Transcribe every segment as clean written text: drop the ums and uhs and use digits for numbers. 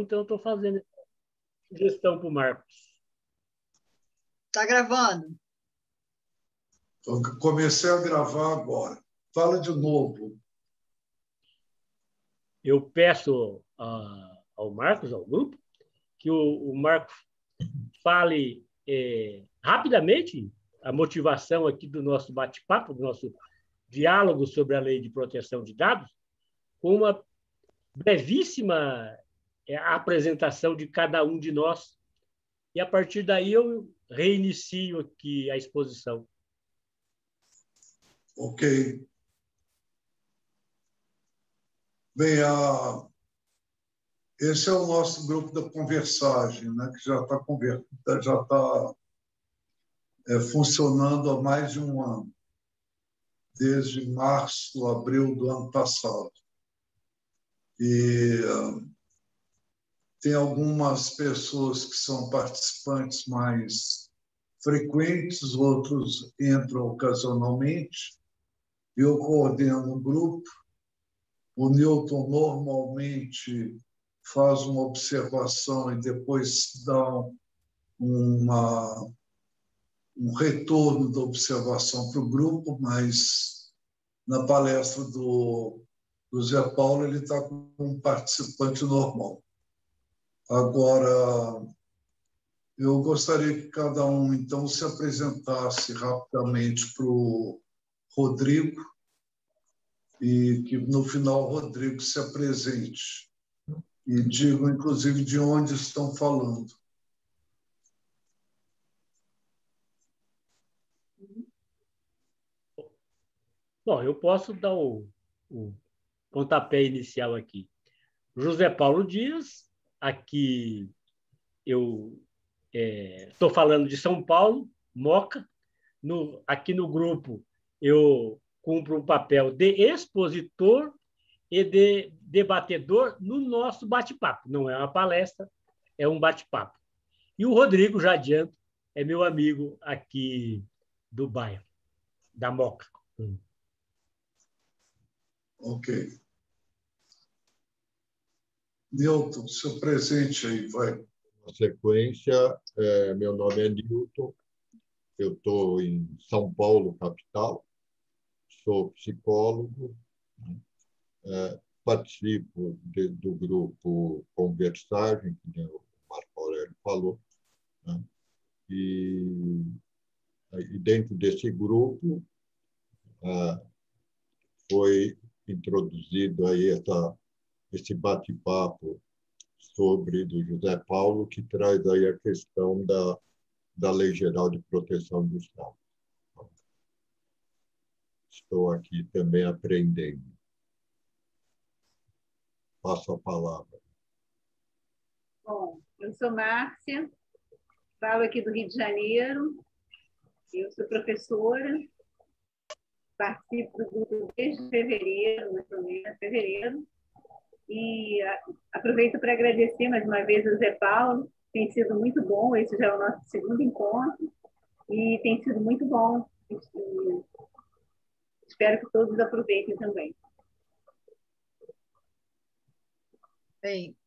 então eu estou fazendo sugestão para o Marcos. Está gravando? Eu comecei a gravar agora. Fala de novo. Eu peço ao Marcos, ao grupo, que o Marcos fale rapidamente a motivação aqui do nosso bate-papo, do nosso diálogo sobre a Lei de Proteção de Dados, com uma brevíssima apresentação de cada um de nós. E, a partir daí, eu reinicio aqui a exposição. Ok. Bem, esse é o nosso grupo da conversagem, né, que já está funcionando há mais de um ano, desde março, abril do ano passado. E tem algumas pessoas que são participantes mais frequentes, outros entram ocasionalmente. Eu coordeno o grupo. O Newton normalmente faz uma observação e depois dá um retorno da observação para o grupo, mas na palestra do Zé Paulo ele está como um participante normal. Agora, eu gostaria que cada um, então, se apresentasse rapidamente para o Rodrigo e que, no final, o Rodrigo se apresente e diga, inclusive, de onde estão falando. Bom, eu posso dar o pontapé inicial aqui. José Paulo Dias, aqui eu estou falando de São Paulo, Moca. Aqui no grupo eu cumpro um papel de expositor e de debatedor no nosso bate-papo. Não é uma palestra, é um bate-papo. E o Rodrigo, já adianto, é meu amigo aqui do bairro, da Moca. Ok. Newton, seu presente aí, vai. Na sequência, meu nome é Newton, eu estou em São Paulo, capital, sou psicólogo, participo do grupo Conversagem, que o Marco Aurélio falou, né? E dentro desse grupo foi introduzido aí esse bate-papo do José Paulo, que traz aí a questão da Lei Geral de Proteção dos Dados. Estou aqui também aprendendo. Passo a palavra. Bom, eu sou Márcia, falo aqui do Rio de Janeiro, eu sou professora, participo do grupo desde fevereiro, mais ou menos, fevereiro, e aproveito para agradecer mais uma vez ao Zé Paulo, tem sido muito bom, esse já é o nosso segundo encontro, e tem sido muito bom, espero que todos aproveitem também. Bem,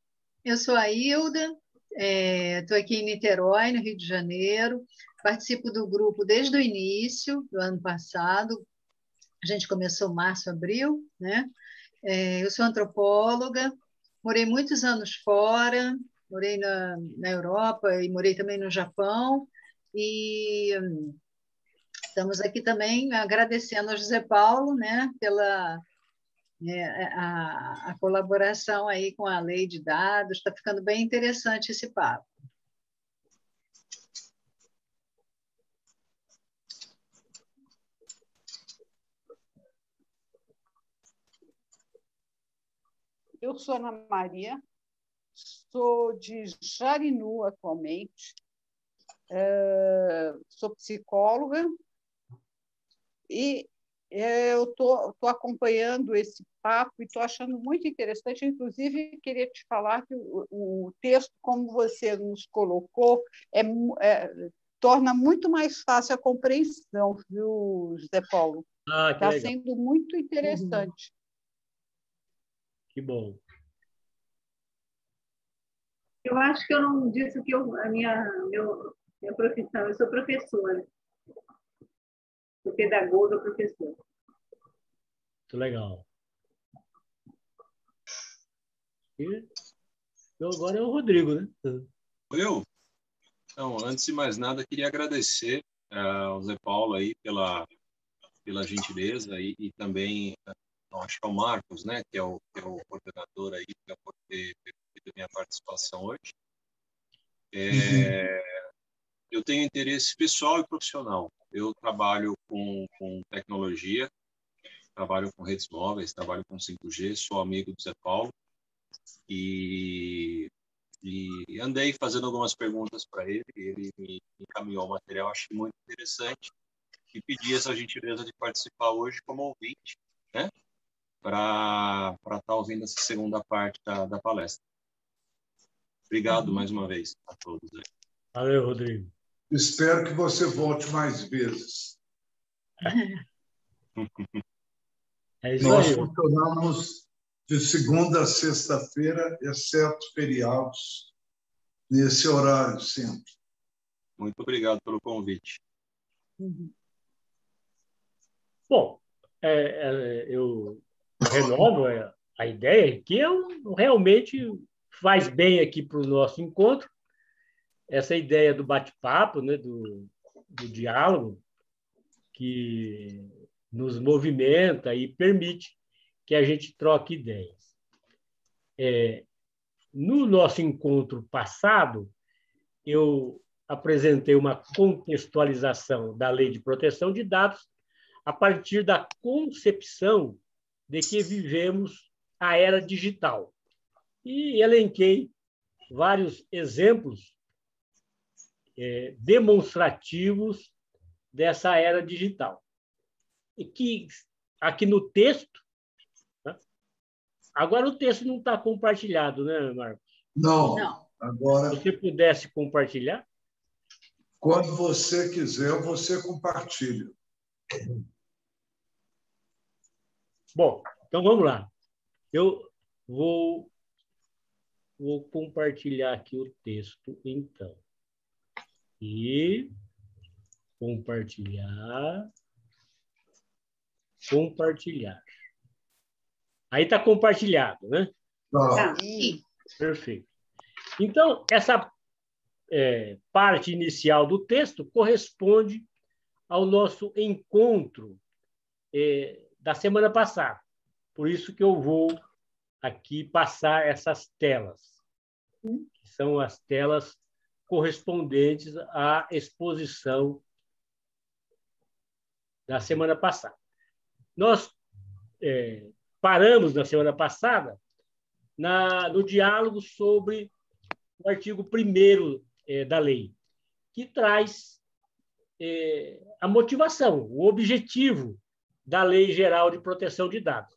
eu sou a Hilda, estou aqui em Niterói, no Rio de Janeiro, participo do grupo desde o início do ano passado, a gente começou março, abril, né? Eu sou antropóloga, morei muitos anos fora, morei na Europa e morei também no Japão, e estamos aqui também agradecendo ao José Paulo, né, pela a colaboração aí com a lei de dados, está ficando bem interessante esse papo. Eu sou Ana Maria, sou de Jarinu atualmente, sou psicóloga e eu estou acompanhando esse papo e estou achando muito interessante. Inclusive, queria te falar que o texto, como você nos colocou, torna muito mais fácil a compreensão, viu, José Paulo? Está sendo muito interessante. Que bom. Eu acho que eu não disse o que minha profissão. Eu sou professora. Sou pedagoga, professora. Muito legal. E agora é o Rodrigo, né? Eu? Então, antes de mais nada, queria agradecer ao Zé Paulo aí pela gentileza e também, acho que ao Marcos, né, que é o coordenador aí, por ter permitido a minha participação hoje. Eu tenho interesse pessoal e profissional. Eu trabalho com tecnologia, trabalho com redes móveis, trabalho com 5G, sou amigo do Zé Paulo e andei fazendo algumas perguntas para ele, ele me encaminhou o material, achei muito interessante e pedi essa gentileza de participar hoje como ouvinte, né, para estar ouvindo essa segunda parte da palestra. Obrigado mais uma vez a todos. Valeu, Rodrigo. Espero que você volte mais vezes. É isso Nós aí. funcionamos de segunda a sexta-feira, exceto feriados, nesse horário sempre. Muito obrigado pelo convite. Bom, eu renovo a ideia que realmente faz bem aqui para o nosso encontro, essa ideia do bate-papo, né, do diálogo, que nos movimenta e permite que a gente troque ideias. No nosso encontro passado, eu apresentei uma contextualização da Lei de Proteção de Dados a partir da concepção de que vivemos a era digital. E elenquei vários exemplos demonstrativos dessa era digital. E que aqui no texto, né? Agora o texto não está compartilhado, né, Marcos? Não. Agora, se você pudesse compartilhar? Quando você quiser, você compartilha. Bom, então vamos lá. Eu vou compartilhar aqui o texto, então. E compartilhar. Aí está compartilhado, né? Tá. Perfeito. Então, essa parte inicial do texto corresponde ao nosso encontro da semana passada. Por isso que eu vou aqui passar essas telas, que são as telas correspondentes à exposição da semana passada. Nós paramos na semana passada no diálogo sobre o artigo 1º da lei, que traz a motivação, o objetivo da Lei Geral de Proteção de Dados.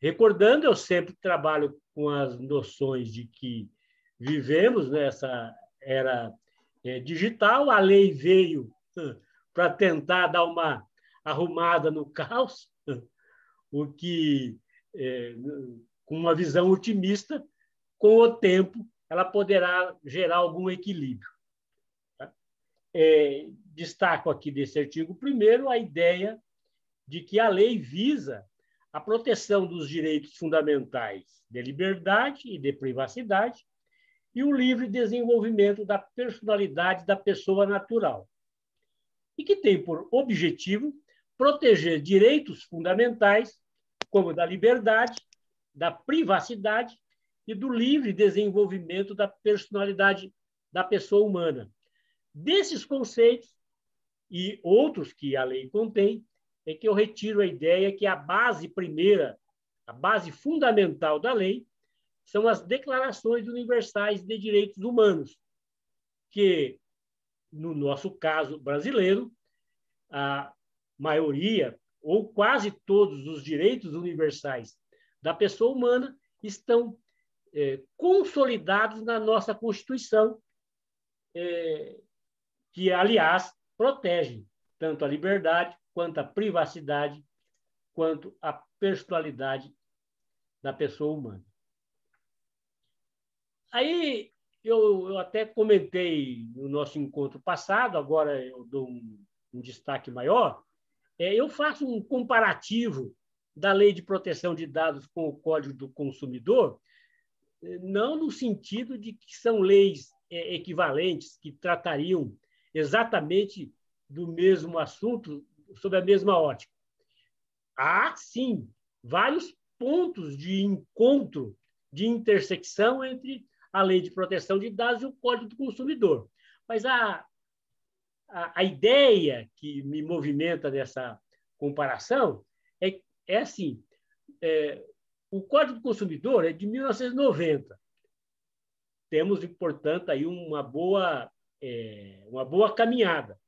Recordando, eu sempre trabalho com as noções de que vivemos nessa era digital, a lei veio para tentar dar uma arrumada no caos, o que, com uma visão otimista, com o tempo, ela poderá gerar algum equilíbrio. Tá? Destaco aqui desse artigo 1º a ideia de que a lei visa a proteção dos direitos fundamentais de liberdade e de privacidade e o livre desenvolvimento da personalidade da pessoa natural, e que tem por objetivo proteger direitos fundamentais como da liberdade, da privacidade e do livre desenvolvimento da personalidade da pessoa humana. Desses conceitos e outros que a lei contém, é que eu retiro a ideia que a base primeira, a base fundamental da lei, são as declarações universais de direitos humanos, que, no nosso caso brasileiro, a maioria, ou quase todos os direitos universais da pessoa humana estão consolidados na nossa Constituição, que, aliás, protege tanto a liberdade, quanto a privacidade, quanto a personalidade da pessoa humana. Aí eu até comentei no nosso encontro passado, agora eu dou um destaque maior, eu faço um comparativo da Lei de Proteção de Dados com o Código do Consumidor, não no sentido de que são leis equivalentes, que tratariam exatamente do mesmo assunto, sob a mesma ótica. Há, sim, vários pontos de encontro, de intersecção entre a Lei de Proteção de Dados e o Código do Consumidor. Mas a ideia que me movimenta nessa comparação é assim, o Código do Consumidor é de 1990. Temos, portanto, aí uma boa caminhada.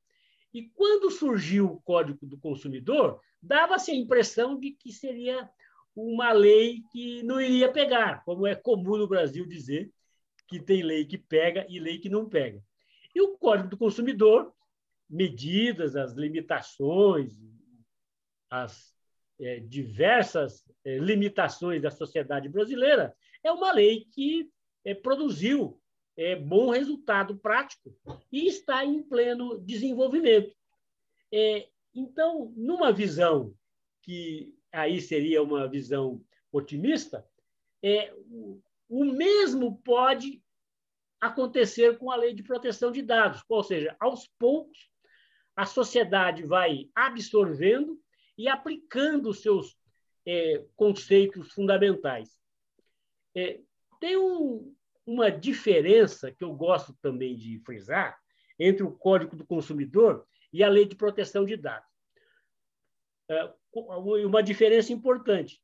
E quando surgiu o Código do Consumidor, dava-se a impressão de que seria uma lei que não iria pegar, como é comum no Brasil dizer que tem lei que pega e lei que não pega. E o Código do Consumidor, medidas, as limitações, as diversas limitações da sociedade brasileira, é uma lei que produziu bom resultado prático e está em pleno desenvolvimento. Então, numa visão que aí seria uma visão otimista, o mesmo pode acontecer com a Lei de Proteção de Dados, ou seja, aos poucos a sociedade vai absorvendo e aplicando os seus conceitos fundamentais. Tem uma diferença que eu gosto também de frisar entre o Código do Consumidor e a Lei de Proteção de Dados. Uma diferença importante,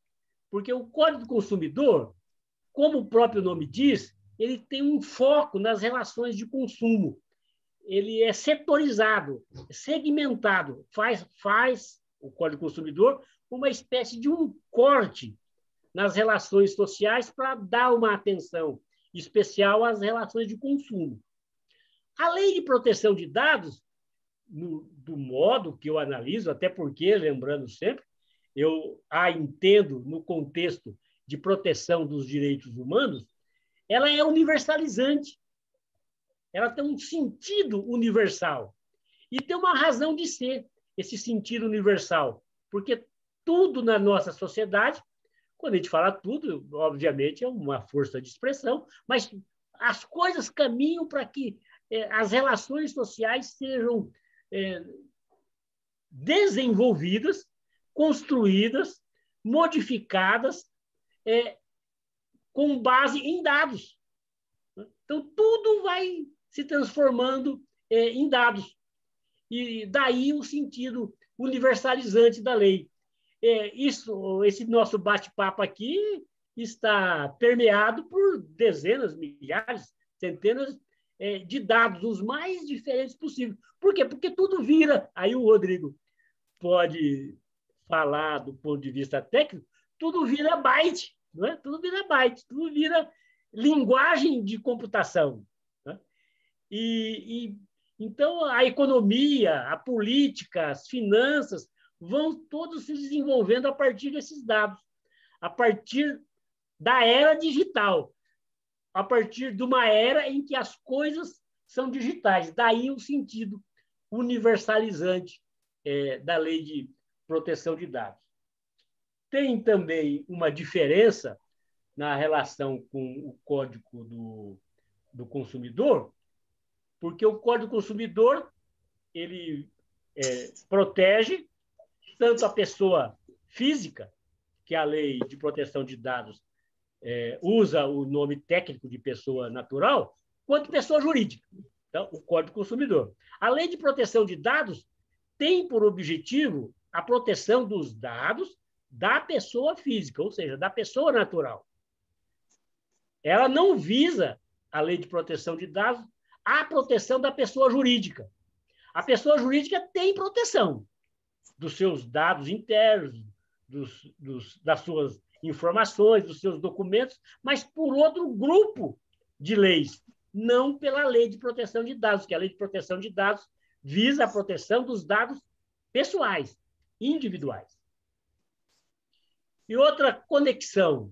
porque o Código do Consumidor, como o próprio nome diz, ele tem um foco nas relações de consumo. Ele é setorizado, segmentado, faz o Código do Consumidor uma espécie de um corte nas relações sociais para dar uma atenção especial às relações de consumo. A Lei de Proteção de Dados, do modo que eu analiso, até porque, lembrando sempre, eu a entendo no contexto de proteção dos direitos humanos, ela é universalizante. Ela tem um sentido universal. E tem uma razão de ser esse sentido universal, porque tudo na nossa sociedade, quando a gente fala tudo, obviamente é uma força de expressão, mas as coisas caminham para que as relações sociais sejam desenvolvidas, construídas, modificadas com base em dados. Então, tudo vai se transformando em dados. E daí o sentido universalizante da lei. Esse nosso bate-papo aqui está permeado por dezenas, milhares, centenas de dados, os mais diferentes possíveis. Por quê? Porque tudo vira, aí o Rodrigo pode falar do ponto de vista técnico, tudo vira byte, não é? Tudo vira byte, tudo vira linguagem de computação. Né? Então, a economia, a política, as finanças vão todos se desenvolvendo a partir desses dados, a partir da era digital, a partir de uma era em que as coisas são digitais. Daí o sentido universalizante da Lei de Proteção de Dados. Tem também uma diferença na relação com o Código do Consumidor, porque o Código do Consumidor ele protege tanto a pessoa física, que a Lei de Proteção de Dados usa o nome técnico de pessoa natural, quanto pessoa jurídica. Então, o Código do Consumidor. A Lei de Proteção de Dados tem por objetivo a proteção dos dados da pessoa física, ou seja, da pessoa natural. Ela não visa, a Lei de Proteção de Dados, a proteção da pessoa jurídica. A pessoa jurídica tem proteção dos seus dados internos, das suas informações, dos seus documentos, mas por outro grupo de leis, não pela Lei de Proteção de Dados, que a Lei de Proteção de Dados visa a proteção dos dados pessoais, individuais. E outra conexão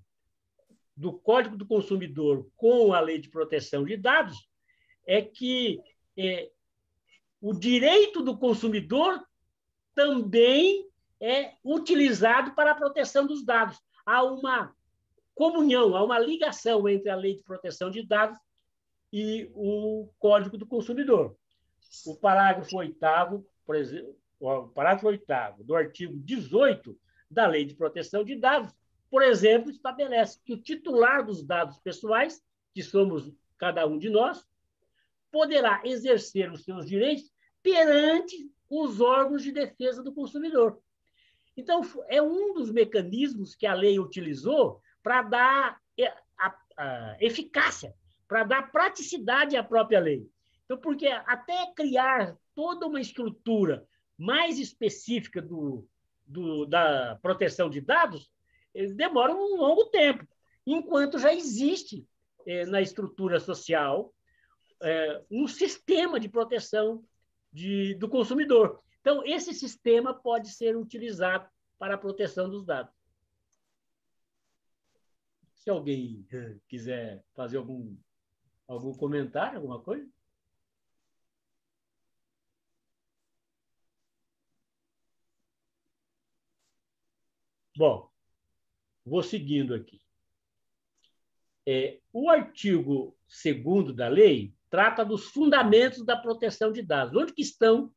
do Código do Consumidor com a Lei de Proteção de Dados é que o direito do consumidor também é utilizado para a proteção dos dados. Há uma comunhão, há uma ligação entre a Lei de Proteção de Dados e o Código do Consumidor. O parágrafo 8º, por exemplo, o parágrafo 8º do artigo 18 da Lei de Proteção de Dados, por exemplo, estabelece que o titular dos dados pessoais, que somos cada um de nós, poderá exercer os seus direitos perante os órgãos de defesa do consumidor. Então, é um dos mecanismos que a lei utilizou para dar a eficácia, para dar praticidade à própria lei. Então, porque até criar toda uma estrutura mais específica da proteção de dados, demora um longo tempo, enquanto já existe na estrutura social um sistema de proteção do consumidor. Então, esse sistema pode ser utilizado para a proteção dos dados. Se alguém quiser fazer algum comentário, alguma coisa? Bom, vou seguindo aqui. O artigo 2º da lei trata dos fundamentos da proteção de dados. Onde que estão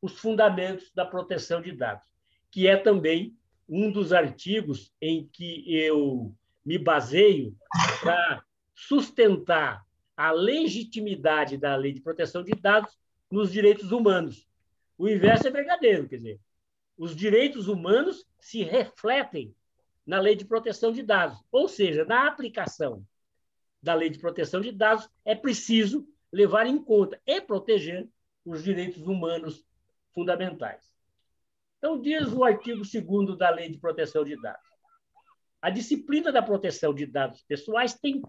os fundamentos da proteção de dados? Que é também um dos artigos em que eu me baseio para sustentar a legitimidade da Lei de Proteção de Dados nos direitos humanos. O inverso é verdadeiro, quer dizer, os direitos humanos se refletem na Lei de Proteção de Dados, ou seja, na aplicação da Lei de Proteção de Dados é preciso levar em conta e proteger os direitos humanos fundamentais. Então, diz o artigo 2º da Lei de Proteção de Dados. A disciplina da proteção de dados pessoais tem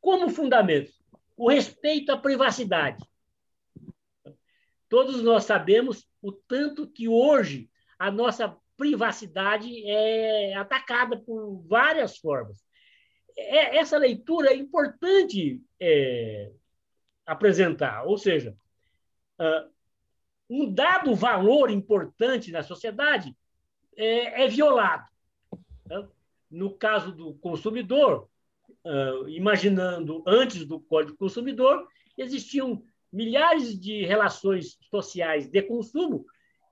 como fundamento o respeito à privacidade. Todos nós sabemos o tanto que hoje a nossa privacidade é atacada por várias formas. Essa leitura é importante apresentar, ou seja, um dado valor importante na sociedade é violado. No caso do consumidor, imaginando antes do Código do Consumidor, existiam milhares de relações sociais de consumo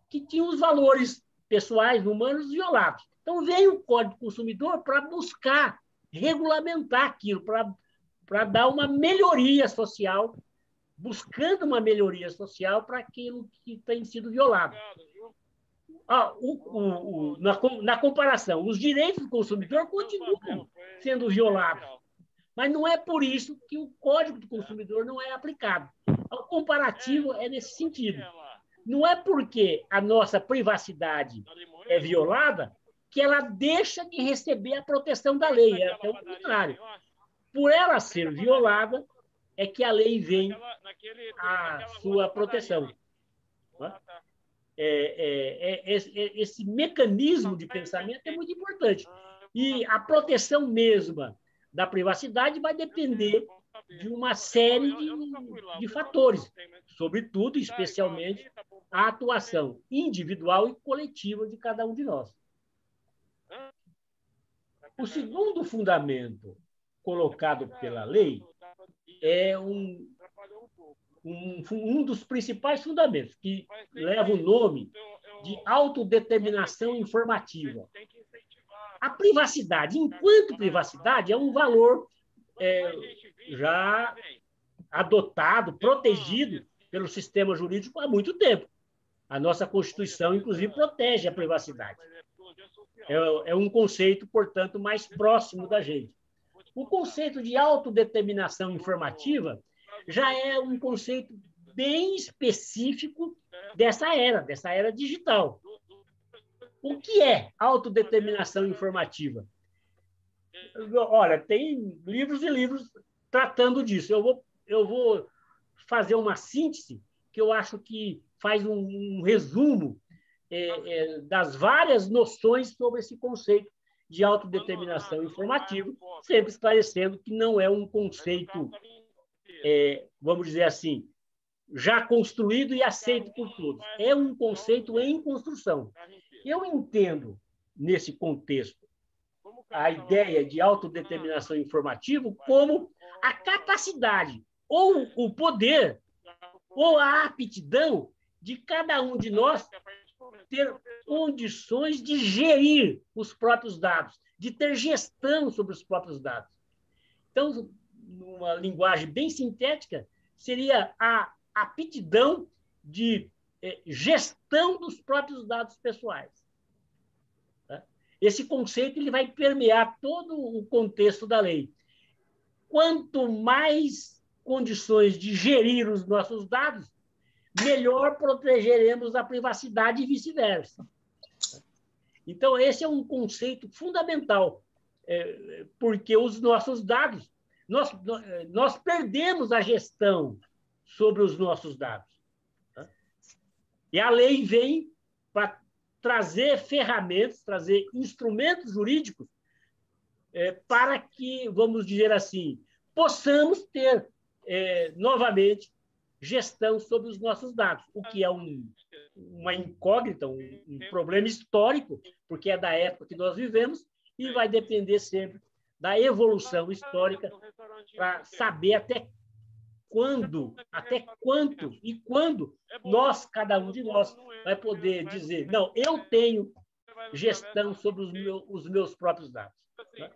que tinham os valores pessoais, humanos, violados. Então, veio o Código do Consumidor para buscar regulamentar aquilo, para dar uma melhoria social, buscando uma melhoria social para aquilo que tem sido violado. Na comparação, os direitos do consumidor continuam sendo violados, mas não é por isso que o Código do Consumidor não é aplicado. O comparativo é nesse sentido. Não é porque a nossa privacidade é violada que ela deixa de receber a proteção da lei, é até o contrário. Por ela ser violada, é que a lei vem à sua proteção. Esse mecanismo de pensamento é muito importante. E a proteção mesma da privacidade vai depender de uma série de fatores, sobretudo, especialmente, a atuação individual e coletiva de cada um de nós. O segundo fundamento colocado pela lei é um dos principais fundamentos, que leva o nome de autodeterminação informativa. A privacidade, enquanto privacidade, é um valor já adotado, protegido pelo sistema jurídico há muito tempo. A nossa Constituição, inclusive, protege a privacidade. É um conceito, portanto, mais próximo da gente. O conceito de autodeterminação informativa já é um conceito bem específico dessa era digital. O que é autodeterminação informativa? Olha, tem livros e livros tratando disso. Eu vou fazer uma síntese que eu acho que faz um resumo das várias noções sobre esse conceito de autodeterminação informativa, sempre esclarecendo que não é um conceito, vamos dizer assim, já construído e aceito por todos. É um conceito em construção. Eu entendo, nesse contexto, a ideia de autodeterminação informativa como a capacidade, ou o poder, ou a aptidão de cada um de nós ter condições de gerir os próprios dados, de ter gestão sobre os próprios dados. Então, numa linguagem bem sintética, seria a aptidão de gestão dos próprios dados pessoais. Esse conceito ele vai permear todo o contexto da lei. Quanto mais condições de gerir os nossos dados, melhor protegeremos a privacidade e vice-versa. Então, esse é um conceito fundamental, porque os nossos dados, nós perdemos a gestão sobre os nossos dados. E a lei vem para trazer ferramentas, trazer instrumentos jurídicos para que, vamos dizer assim, possamos ter novamente gestão sobre os nossos dados, o que é uma incógnita, um problema histórico, porque é da época que nós vivemos e vai depender sempre da evolução histórica para saber até quando, até quanto e quando nós, cada um de nós, vai poder dizer, não, eu tenho gestão sobre os meus próprios dados.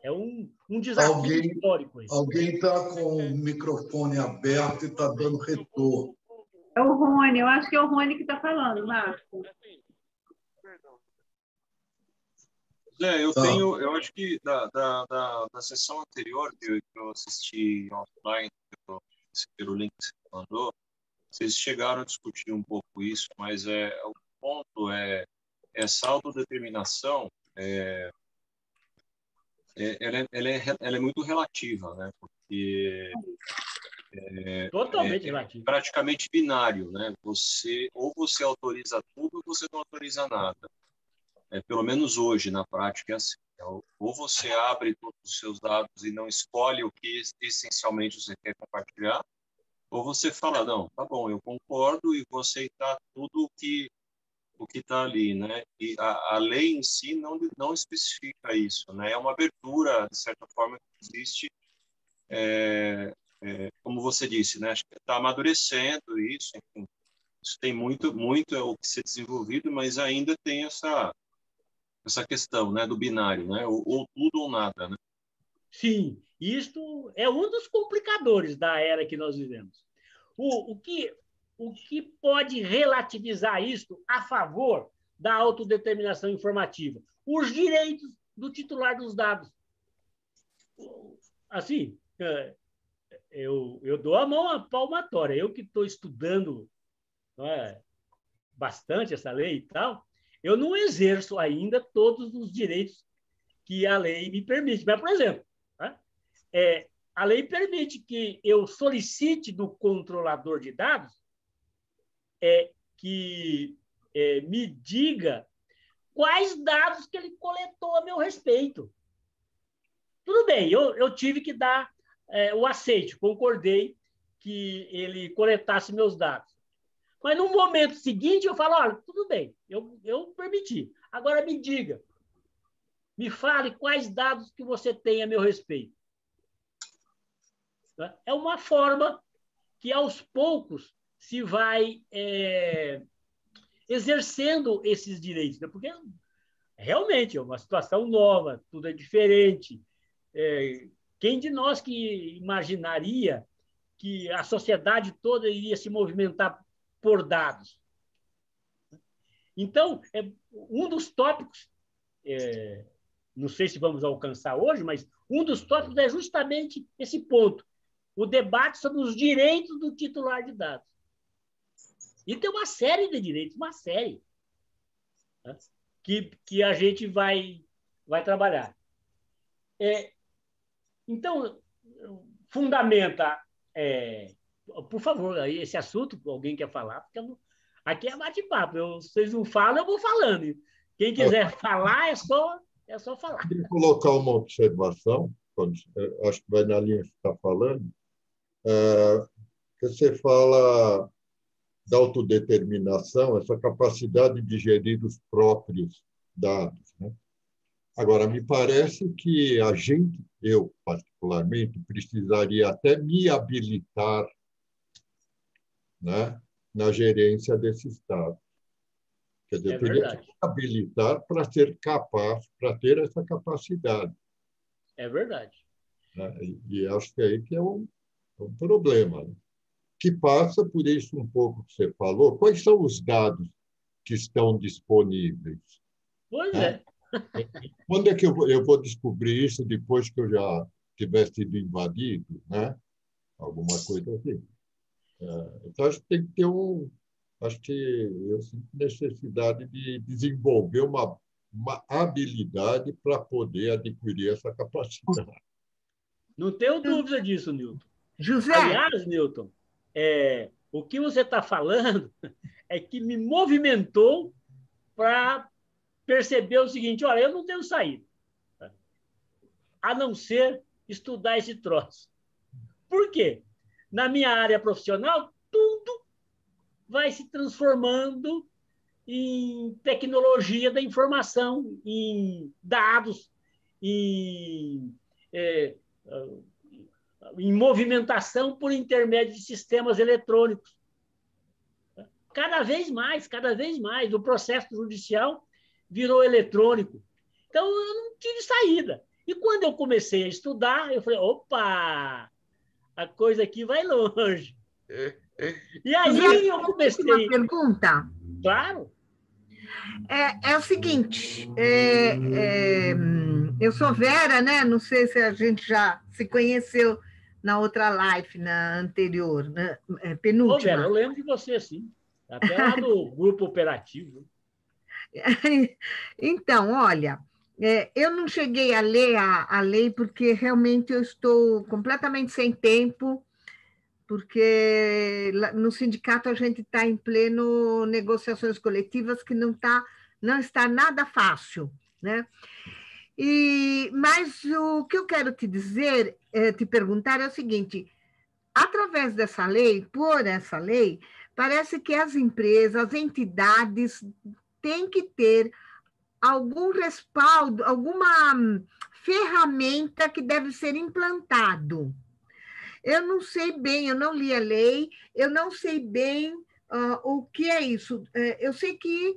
É um desafio histórico. Alguém está com o microfone aberto e está dando retorno. É o Rony, eu acho que é o Rony que está falando, Marco. Zé, eu acho que da sessão anterior que eu assisti offline, pelo link que você mandou, vocês chegaram a discutir um pouco isso, mas o ponto essa autodeterminação ela é muito relativa, né? Porque totalmente relativo. Praticamente binário, né? Você autoriza tudo ou você não autoriza nada. Pelo menos hoje, na prática, é assim. Ou você abre todos os seus dados e não escolhe o que essencialmente você quer compartilhar, ou você fala, não, tá bom, eu concordo e vou aceitar tudo o que está ali, né? E a lei em si não especifica isso, né? É uma abertura, de certa forma, que existe, como você disse, né? Acho que está amadurecendo isso, enfim. Isso tem muito o que ser desenvolvido, mas ainda tem essa questão, né, do binário, né? Ou tudo ou nada, né? Sim, isto é um dos complicadores da era que nós vivemos. O que pode relativizar isto a favor da autodeterminação informativa? Os direitos do titular dos dados. Assim, eu dou a mão à palmatória. Eu que estou estudando bastante essa lei e tal, eu não exerço ainda todos os direitos que a lei me permite. Mas, por exemplo, a lei permite que eu solicite do controlador de dados que me diga quais dados que ele coletou a meu respeito. Tudo bem, eu tive que dar o aceite, concordei que ele coletasse meus dados. Mas no momento seguinte eu falo, olha, tudo bem, eu permiti. Agora me diga, me fale quais dados que você tem a meu respeito. É uma forma que, aos poucos, se vai exercendo esses direitos, né? Porque realmente é uma situação nova, tudo é diferente. Quem de nós que imaginaria que a sociedade toda iria se movimentar por dados? Então, um dos tópicos, não sei se vamos alcançar hoje, mas um dos tópicos é justamente esse ponto, o debate sobre os direitos do titular de dados. E tem uma série de direitos, uma série, né, que a gente vai trabalhar. Então, fundamenta, por favor, esse assunto, alguém quer falar? Porque aqui é bate-papo, vocês não falam, eu vou falando. Quem quiser falar, é só É só falar. Queria colocar uma observação, acho que vai na linha que você está falando, que você fala da autodeterminação, essa capacidade de gerir os próprios dados, né? Agora, me parece que a gente, eu particularmente, precisaria até me habilitar, né, na gerência desses dados. Quer dizer, eu teria que me habilitar para ser capaz, para ter essa capacidade. É verdade. Né? E acho que aí que é um problema, né? Que passa por isso um pouco que você falou. Quais são os dados que estão disponíveis? Pois né? é. Quando é que eu vou descobrir isso depois que eu já tiver sido invadido, né? Alguma coisa assim. Então, acho que tem que ter acho que eu sinto necessidade de desenvolver uma habilidade para poder adquirir essa capacidade. Não tenho dúvida disso, Newton. José. Aliás, Newton, o que você está falando é que me movimentou para perceber o seguinte: olha, eu não tenho saída, a não ser estudar esse troço. Por quê? Na minha área profissional, tudo vai se transformando em tecnologia da informação, em dados, em movimentação por intermédio de sistemas eletrônicos. Cada vez mais, o processo judicial virou eletrônico. Então, eu não tive saída. E quando eu comecei a estudar, eu falei, opa, a coisa aqui vai longe. E aí eu comecei... Uma pergunta? Claro. É o seguinte, eu sou Vera, né? Não sei se a gente já se conheceu na outra live, na anterior, né? Penúltima. Ô, Vera, eu lembro de você, sim. Até lá do grupo operativo. Então, olha, eu não cheguei a ler a lei porque realmente eu estou completamente sem tempo, porque no sindicato a gente está em pleno negociações coletivas que não está nada fácil, né? Mas o que eu quero te dizer, te perguntar é o seguinte: através dessa lei, por essa lei, parece que as empresas, as entidades têm que ter algum respaldo, alguma ferramenta que deve ser implantado. Eu não sei bem, eu não li a lei, eu não sei bem o que é isso. Eu sei que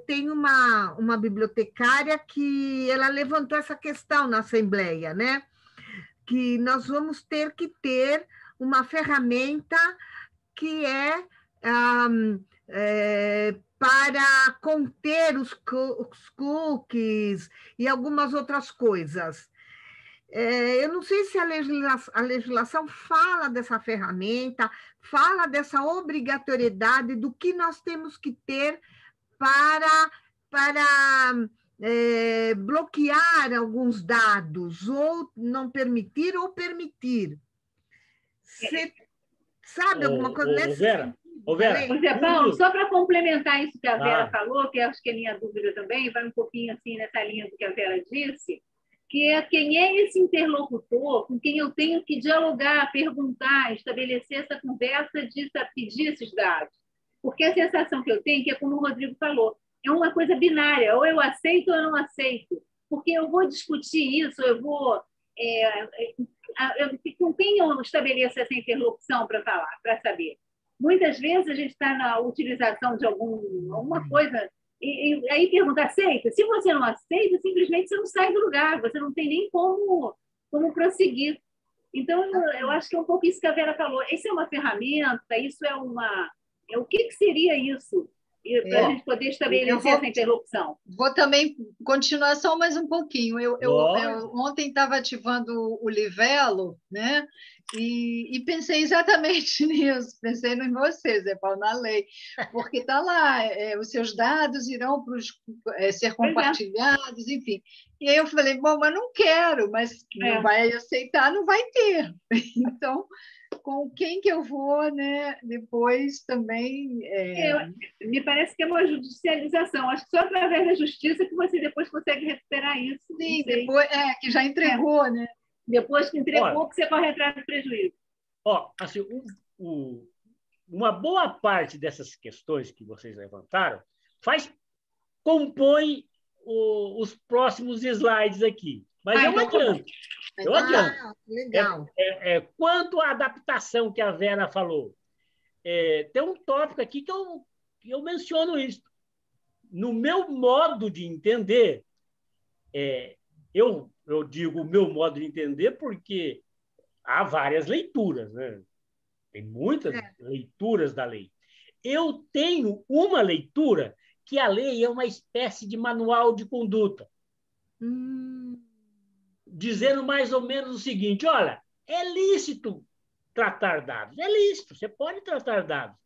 tem uma bibliotecária que ela levantou essa questão na Assembleia, né? Que nós vamos ter que ter uma ferramenta que para conter os cookies e algumas outras coisas. Eu não sei se a legislação fala dessa ferramenta, fala dessa obrigatoriedade do que nós temos que ter para bloquear alguns dados, ou não permitir, ou permitir. Você sabe alguma coisa nesse sentido? Vera, José Paulo, só para complementar isso que a Vera falou, que acho que é minha dúvida também, vai um pouquinho assim nessa linha do que a Vera disse, que é quem é esse interlocutor com quem eu tenho que dialogar, perguntar, estabelecer essa conversa de pedir esses dados. Porque a sensação que eu tenho é que, como o Rodrigo falou, é uma coisa binária, ou eu aceito ou eu não aceito, porque eu vou discutir isso, eu vou... com quem eu estabeleço essa interlocução para falar, para saber? Muitas vezes a gente está na utilização de alguma coisa e aí pergunta, aceita? Se você não aceita, simplesmente você não sai do lugar, você não tem nem como prosseguir. Então, eu acho que é um pouco isso que a Vera falou. Isso é uma ferramenta, isso é uma... O que seria isso? Para a gente poder estabelecer essa interlocução. Vou também continuar só mais um pouquinho. Eu ontem estava ativando o Livelo, né? E pensei exatamente nisso, pensei em você, Zé Paulo, na lei, porque está lá, os seus dados irão ser compartilhados, enfim. E aí eu falei, bom, mas não quero, mas não vai aceitar, não vai ter. Então, com quem que eu vou, né, depois também... Me parece que é uma judicialização. Acho que só através da justiça que você depois consegue recuperar isso. Sim, depois, que já entregou, né? Depois que entregou, Olha, que você corre atrás do prejuízo. Assim, uma boa parte dessas questões que vocês levantaram compõe os próximos slides aqui. Mas eu adianto. Eu adianto. Legal. Quanto à adaptação que a Vera falou, tem um tópico aqui que eu menciono isso. No meu modo de entender, eu digo o meu modo de entender porque há várias leituras, né? Tem muitas leituras da lei. Eu tenho uma leitura que a lei é uma espécie de manual de conduta, dizendo mais ou menos o seguinte: olha, é lícito tratar dados, é lícito, você pode tratar dados.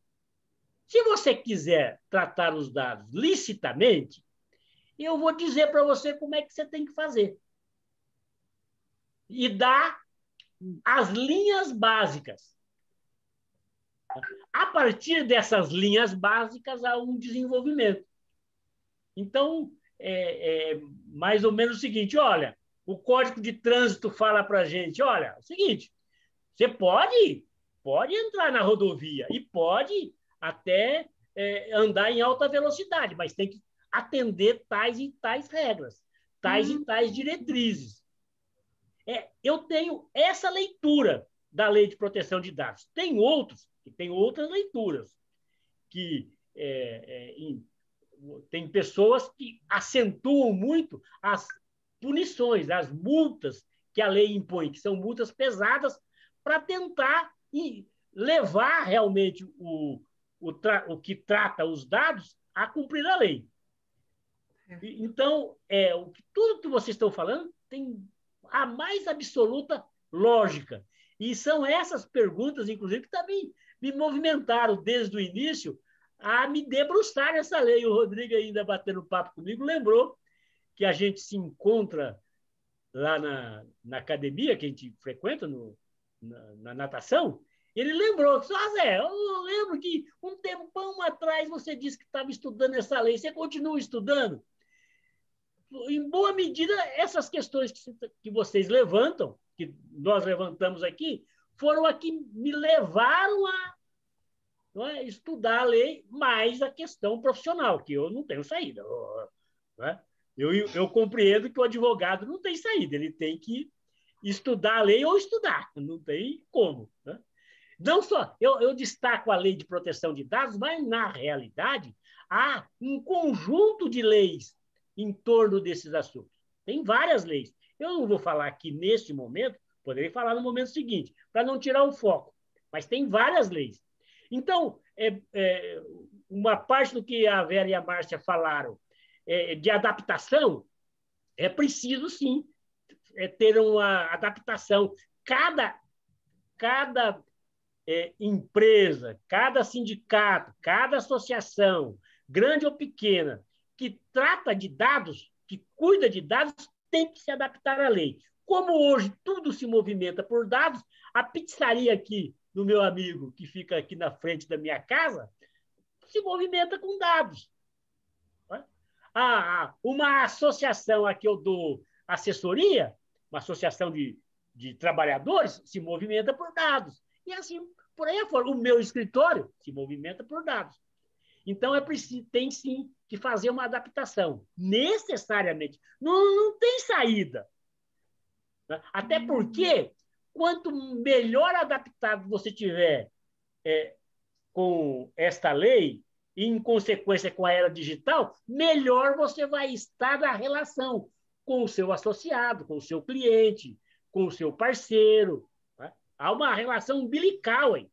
Se você quiser tratar os dados licitamente, eu vou dizer para você como é que você tem que fazer. E dar as linhas básicas. A partir dessas linhas básicas, há um desenvolvimento. Então, mais ou menos o seguinte: olha, o Código de Trânsito fala para a gente, olha, é o seguinte, você pode entrar na rodovia e pode até andar em alta velocidade, mas tem que atender tais e tais regras, tais e tais diretrizes. Eu tenho essa leitura da Lei de Proteção de Dados. Tem outros que têm outras leituras, que tem pessoas que acentuam muito as punições, as multas que a lei impõe, que são multas pesadas, para tentar levar realmente o que trata os dados a cumprir a lei. Então, tudo que vocês estão falando tem a mais absoluta lógica. E são essas perguntas, inclusive, que também me movimentaram desde o início a me debruçar nessa lei. O Rodrigo, ainda batendo papo comigo, lembrou que a gente se encontra lá na academia, que a gente frequenta, na natação. Ele lembrou: Zé, eu lembro que um tempão atrás você disse que estava estudando essa lei. Você continua estudando? Em boa medida, essas questões que vocês levantam, que nós levantamos aqui, foram a que me levaram a estudar a lei, mais a questão profissional, que eu não tenho saída. Eu compreendo que o advogado não tem saída, ele tem que estudar a lei ou estudar, não tem como. Né? Não só, eu destaco a Lei de Proteção de Dados, mas, na realidade, há um conjunto de leis em torno desses assuntos. Tem várias leis. Eu não vou falar aqui neste momento, poderei falar no momento seguinte, para não tirar o foco, mas tem várias leis. Então, uma parte do que a Vera e a Márcia falaram de adaptação, é preciso, sim, ter uma adaptação. Cada empresa, cada sindicato, cada associação, grande ou pequena, que trata de dados, que cuida de dados, tem que se adaptar à lei. Como hoje tudo se movimenta por dados, a pizzaria aqui do meu amigo, que fica aqui na frente da minha casa, se movimenta com dados. Uma associação a que eu dou assessoria, uma associação de trabalhadores, se movimenta por dados. E assim, por aí afora. O meu escritório se movimenta por dados. Então, tem sim que fazer uma adaptação, necessariamente. Não tem saída. Até porque, quanto melhor adaptado você tiver com esta lei, e, em consequência, com a era digital, melhor você vai estar na relação com o seu associado, com o seu cliente, com o seu parceiro. Tá? Há uma relação umbilical aí.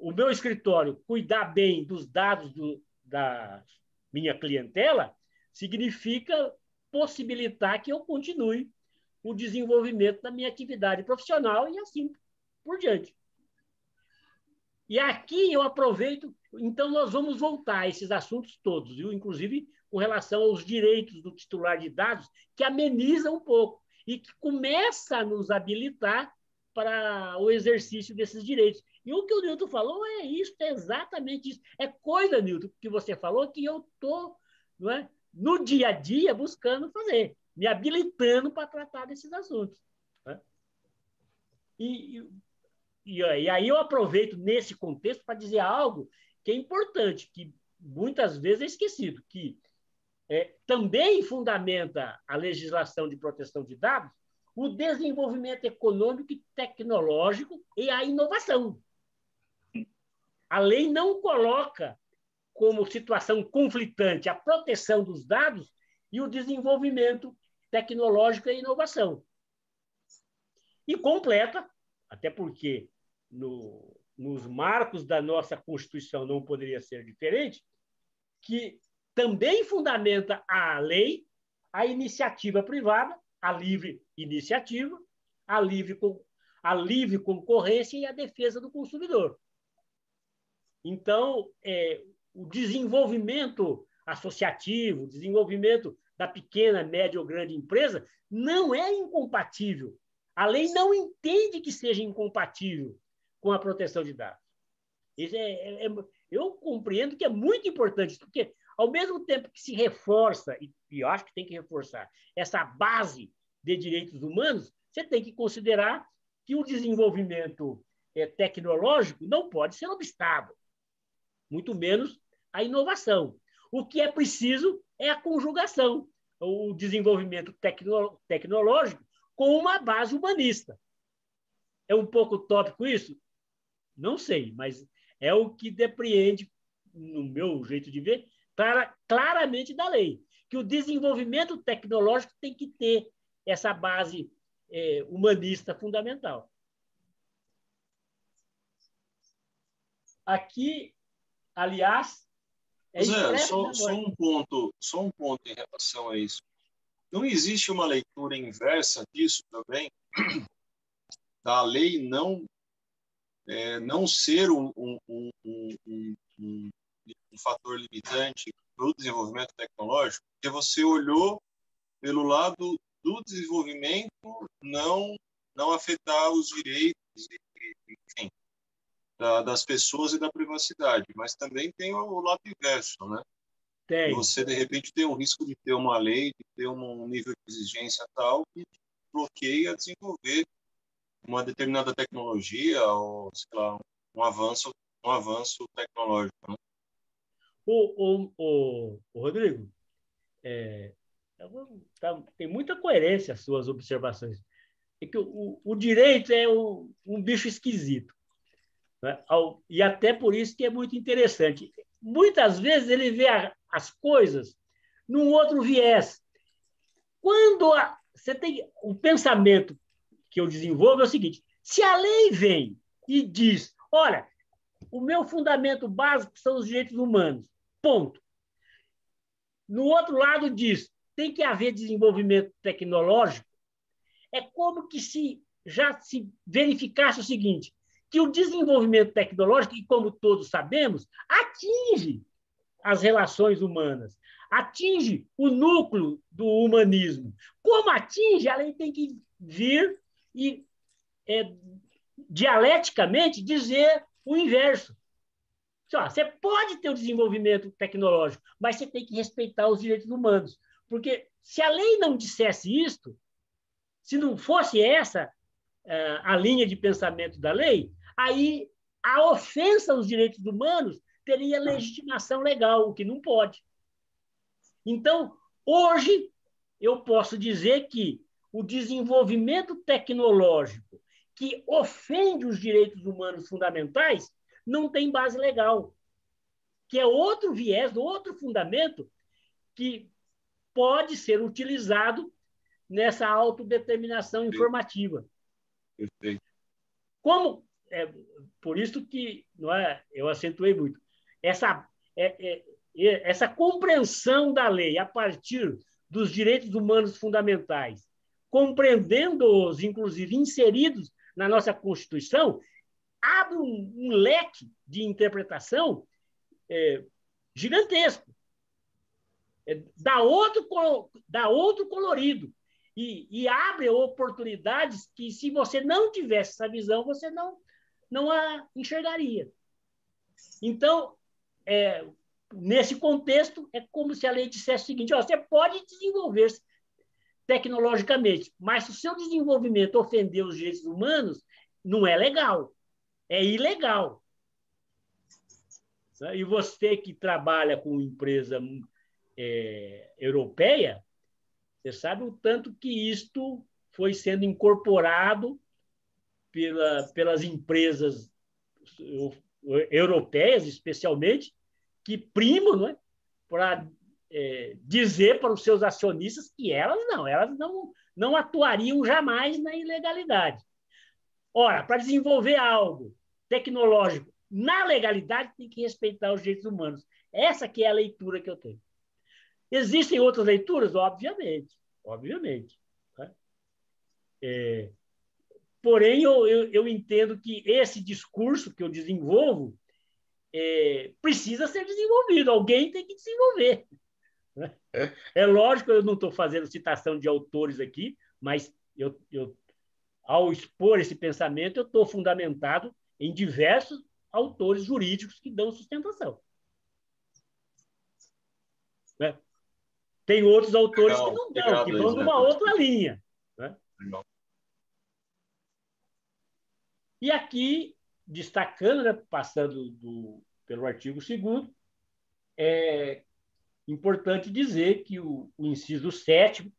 O meu escritório cuidar bem dos dados da minha clientela significa possibilitar que eu continue o desenvolvimento da minha atividade profissional e assim por diante. E aqui eu aproveito, então nós vamos voltar a esses assuntos todos, viu? Inclusive com relação aos direitos do titular de dados, que ameniza um pouco. e que começa a nos habilitar para o exercício desses direitos. E o que o Newton falou é isso, é exatamente isso. É coisa, Newton, que você falou que eu estou, não é, no dia a dia buscando fazer, me habilitando para tratar desses assuntos. Né? E aí eu aproveito nesse contexto para dizer algo que é importante, que muitas vezes é esquecido, que também fundamenta a legislação de proteção de dados o desenvolvimento econômico e tecnológico e a inovação. A lei não coloca como situação conflitante a proteção dos dados e o desenvolvimento tecnológico e inovação. E completa, até porque nos marcos da nossa Constituição não poderia ser diferente, que também fundamenta a lei a iniciativa privada, a livre iniciativa, a livre concorrência e a defesa do consumidor. Então, o desenvolvimento associativo, o desenvolvimento da pequena, média ou grande empresa não é incompatível. A lei não entende que seja incompatível com a proteção de dados. Isso eu compreendo que é muito importante, porque, ao mesmo tempo que se reforça, e eu acho que tem que reforçar, essa base de direitos humanos, você tem que considerar que o desenvolvimento tecnológico não pode ser obstáculo, muito menos a inovação. O que é preciso é a conjugação, o desenvolvimento tecnológico com uma base humanista. É um pouco utópico isso? Não sei, mas é o que depreende, no meu jeito de ver, claramente da lei, que o desenvolvimento tecnológico tem que ter essa base humanista fundamental. Aqui, aliás, Zé, só um ponto em relação a isso. Não existe uma leitura inversa disso também, da lei não ser um fator limitante para o desenvolvimento tecnológico, porque você olhou pelo lado do desenvolvimento não afetar os direitos, enfim, das pessoas e da privacidade, mas também tem o lado inverso, né? Tem. Você, de repente, tem o risco de ter uma lei, de ter um nível de exigência tal que bloqueia desenvolver uma determinada tecnologia ou, sei lá, um avanço tecnológico. Né? Rodrigo, tem muita coerência as suas observações. É que o direito é um bicho esquisito. Né? E até por isso que é muito interessante. Muitas vezes ele vê as coisas num outro viés. Quando você tem o pensamento que eu desenvolvo é o seguinte: se a lei vem e diz, olha, o meu fundamento básico são os direitos humanos, ponto. No outro lado diz, tem que haver desenvolvimento tecnológico, é como que já se verificasse o seguinte, que o desenvolvimento tecnológico, e como todos sabemos, atinge as relações humanas, atinge o núcleo do humanismo. Como atinge, a lei tem que vir e dialeticamente dizer o inverso. Você pode ter o desenvolvimento tecnológico, mas você tem que respeitar os direitos humanos. Porque se a lei não dissesse isto, se não fosse essa a linha de pensamento da lei, aí a ofensa aos direitos humanos teria legitimação legal, o que não pode. Então, hoje, eu posso dizer que o desenvolvimento tecnológico que ofende os direitos humanos fundamentais não tem base legal, que é outro viés, outro fundamento que pode ser utilizado nessa autodeterminação informativa. Perfeito. Por isso que eu acentuei muito. Essa compreensão da lei a partir dos direitos humanos fundamentais, compreendendo-os, inclusive, inseridos na nossa Constituição, abre um leque de interpretação dá outro colorido. e abre oportunidades que, se você não tivesse essa visão, você não a enxergaria. Então, nesse contexto, é como se a lei dissesse o seguinte: ó, você pode desenvolver-se tecnologicamente, mas se o seu desenvolvimento ofender os direitos humanos, não é legal, é ilegal. E você que trabalha com empresa europeia, você sabe o tanto que isto foi sendo incorporado pelas empresas europeias, especialmente, que primam, não é, para dizer para os seus acionistas que elas não atuariam jamais na ilegalidade. Ora, para desenvolver algo tecnológico na legalidade, tem que respeitar os direitos humanos. Essa que é a leitura que eu tenho. Existem outras leituras? Obviamente. Tá? Porém, eu entendo que esse discurso que eu desenvolvo precisa ser desenvolvido. Alguém tem que desenvolver. É lógico, eu não estou fazendo citação de autores aqui, mas ao expor esse pensamento, eu estou fundamentado em diversos autores jurídicos que dão sustentação. Né? Tem outros autores que não dão, que vão numa outra linha. Né? E aqui, destacando, né, passando pelo artigo 2º, é importante dizer que o inciso 7º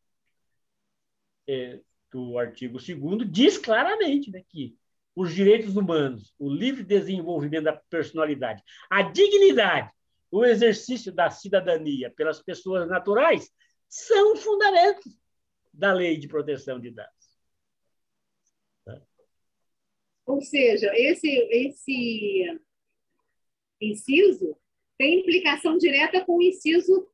do artigo 2º diz claramente, né, que os direitos humanos, o livre desenvolvimento da personalidade, a dignidade, o exercício da cidadania pelas pessoas naturais são fundamentos da Lei de Proteção de Dados. Ou seja, esse inciso tem implicação direta com o inciso,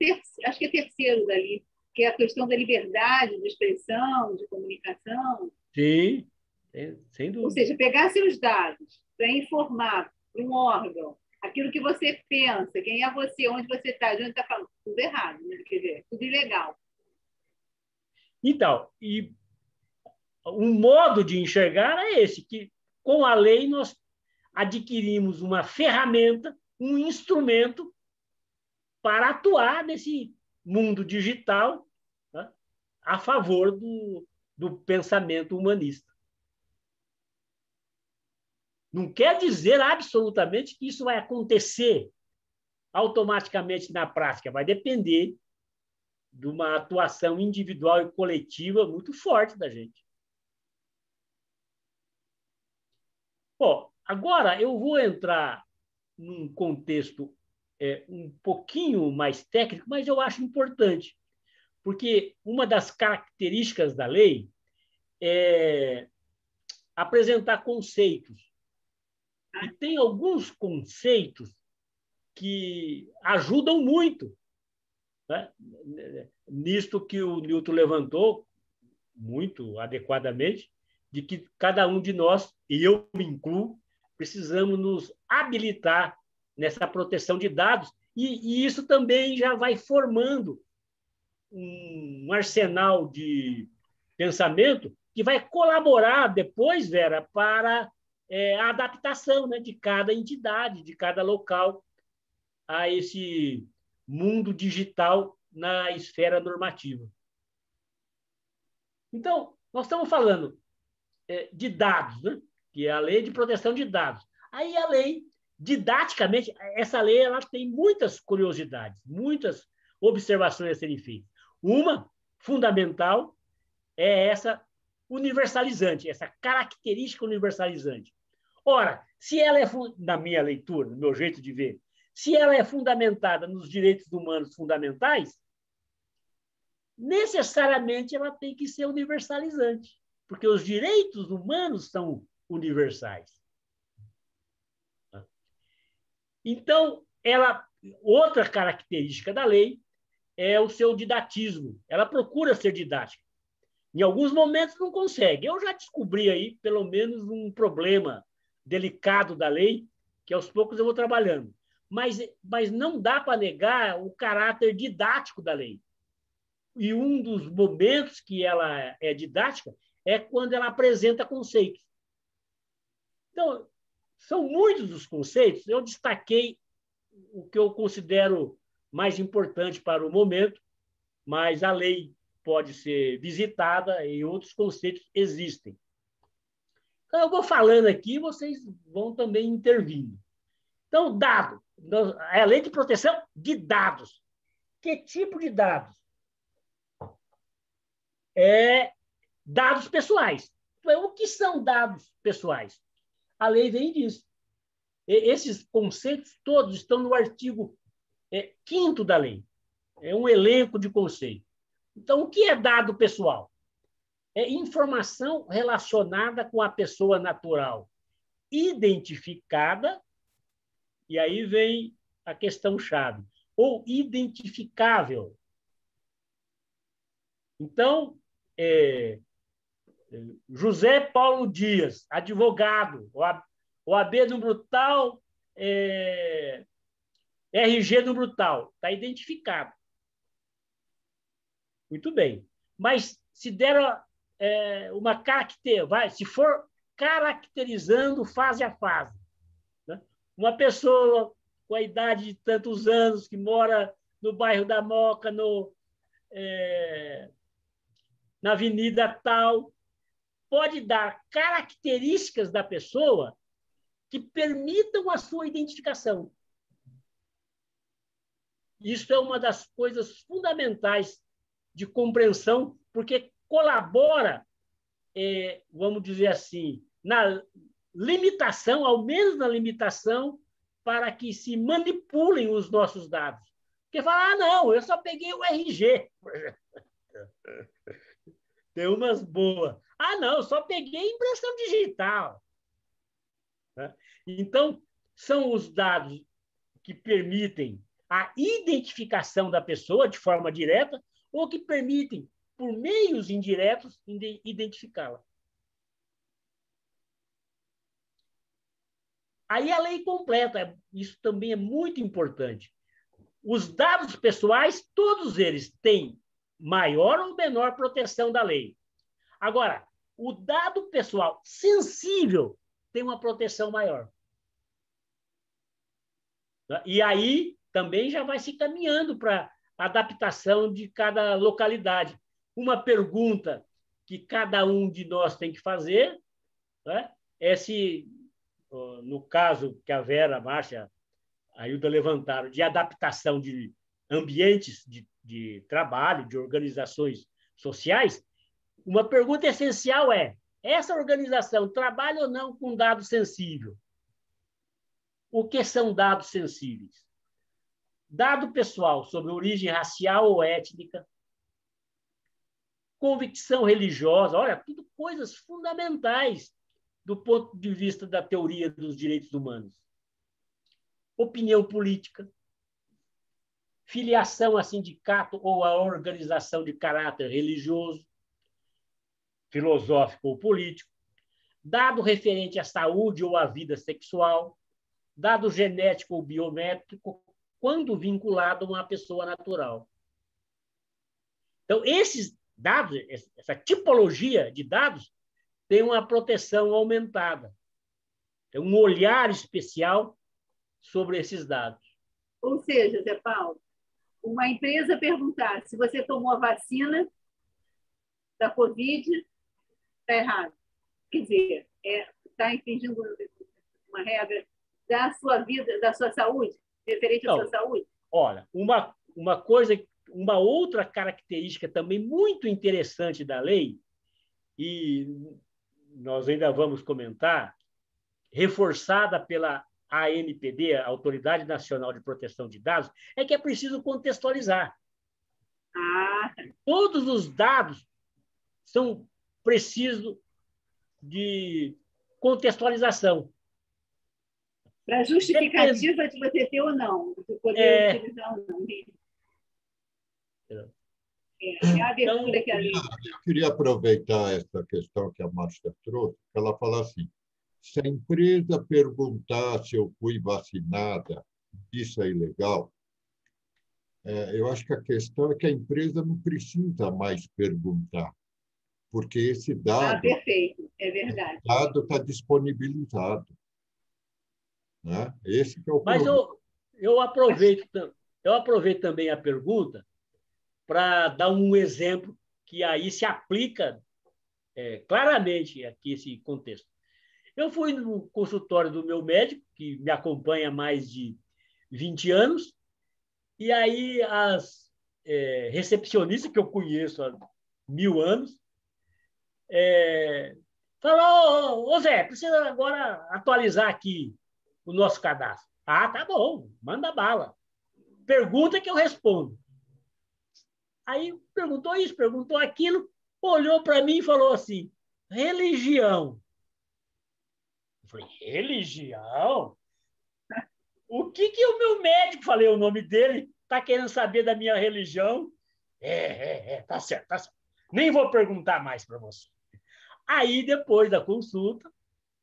acho que é 3º dali, que é a questão da liberdade de expressão, de comunicação. Sim, sem dúvida. Ou seja, pegar seus dados para informar para um órgão aquilo que você pensa, quem é você, onde você está, de onde está falando, tudo errado, né? Quer dizer, tudo ilegal. Então, e um modo de enxergar é esse, que com a lei nós adquirimos uma ferramenta, um instrumento para atuar nesse mundo digital, né, a favor do pensamento humanista. Não quer dizer absolutamente que isso vai acontecer automaticamente na prática, vai depender de uma atuação individual e coletiva muito forte da gente. Bom, agora eu vou entrar num contexto um pouquinho mais técnico, mas eu acho importante, porque uma das características da lei é apresentar conceitos. E tem alguns conceitos que ajudam muito, né, nisto que o Newton levantou muito adequadamente, de que cada um de nós, e eu me incluo, precisamos nos habilitar nessa proteção de dados, e isso também já vai formando um arsenal de pensamento que vai colaborar depois, Vera, para a adaptação, né, de cada entidade, de cada local a esse mundo digital na esfera normativa. Então, nós estamos falando de dados, né, que é a Lei de Proteção de Dados. Aí a lei, didaticamente, essa lei ela tem muitas curiosidades, muitas observações a serem feitas. Uma fundamental é essa universalizante, essa característica universalizante. Ora, se ela na minha leitura, no meu jeito de ver, se ela é fundamentada nos direitos humanos fundamentais, necessariamente ela tem que ser universalizante, porque os direitos humanos são universais. Então, outra característica da lei é o seu didatismo. Ela procura ser didática. Em alguns momentos não consegue. Eu já descobri aí, pelo menos, um problema delicado da lei, que aos poucos eu vou trabalhando. Mas não dá para negar o caráter didático da lei. e um dos momentos que ela é didática é quando ela apresenta conceitos. Então, são muitos os conceitos. Eu destaquei o que eu considero mais importante para o momento, mas a lei pode ser visitada e outros conceitos existem. Então, eu vou falando aqui, vocês vão também intervindo. Então, dado, é a lei de proteção de dados. Que tipo de dados? Dados pessoais. O que são dados pessoais? A lei vem disso. Esses conceitos todos estão no artigo 5º da lei. É um elenco de conceitos. Então, o que é dado pessoal? É informação relacionada com a pessoa natural identificada, e aí vem a questão-chave, ou identificável. Então, José Paulo Dias, advogado, OAB número tal, RG número tal, está identificado. Muito bem. Mas se der uma característica, se for caracterizando fase a fase, né? Uma pessoa com a idade de tantos anos, que mora no bairro da Moca, na avenida tal, pode dar características da pessoa que permitam a sua identificação. Isso é uma das coisas fundamentais de compreensão, porque colabora, vamos dizer assim, na limitação, ao menos na limitação, para que se manipulem os nossos dados. Porque fala, não, eu só peguei o RG. Tem umas boas. Não, eu só peguei impressão digital. Então, são os dados que permitem a identificação da pessoa de forma direta ou que permitem, por meios indiretos, identificá-la. Aí a lei completa, isso também é muito importante. Os dados pessoais, todos eles têm maior ou menor proteção da lei. Agora, o dado pessoal sensível tem uma proteção maior. E aí também já vai se caminhando para a adaptação de cada localidade. Uma pergunta que cada um de nós tem que fazer, né, é se, no caso que a Vera, a Márcia, a Hilda levantaram, de adaptação de ambientes de trabalho, de organizações sociais, uma pergunta essencial essa organização trabalha ou não com dado sensível? O que são dados sensíveis? Dado pessoal sobre origem racial ou étnica, convicção religiosa, olha, tudo coisas fundamentais do ponto de vista da teoria dos direitos humanos. Opinião política, filiação a sindicato ou a organização de caráter religioso, filosófico ou político, dado referente à saúde ou à vida sexual, dado genético ou biométrico, quando vinculado a uma pessoa natural. Então, esses dados, essa tipologia de dados, tem uma proteção aumentada. Tem um olhar especial sobre esses dados. Ou seja, Zé Paulo, uma empresa perguntar se você tomou a vacina da Covid, está errado. Quer dizer, está infringindo uma regra da sua vida, da sua saúde, referente à sua saúde? Olha, uma outra característica também muito interessante da lei, e nós ainda vamos comentar, reforçada pela ANPD, a Autoridade Nacional de Proteção de Dados, é que é preciso contextualizar. Todos os dados são precisos de contextualização. Para justificativa de você ter ou não, de poder utilizar ou não. É a abertura que a lei... Eu queria aproveitar essa questão que a Márcia trouxe, que ela fala assim, se a empresa perguntar se eu fui vacinada, isso é ilegal, eu acho que a questão é que a empresa não precisa mais perguntar, porque esse perfeito, é verdade. dado está disponibilizado, né? Esse que é o Mas problema. eu aproveito também a pergunta para dar um exemplo que aí se aplica claramente aqui esse contexto. Eu fui no consultório do meu médico, que me acompanha há mais de 20 anos, e aí as recepcionistas, que eu conheço há 1000 anos, falou: ô Zé, precisa agora atualizar aqui o nosso cadastro. Ah, tá bom, manda bala. Pergunta que eu respondo. Aí perguntou isso, perguntou aquilo, olhou para mim e falou assim: religião. Eu falei: religião? O que o meu médico, falei o nome dele, está querendo saber da minha religião? Tá certo, tá certo. Nem vou perguntar mais para você. Aí, depois da consulta,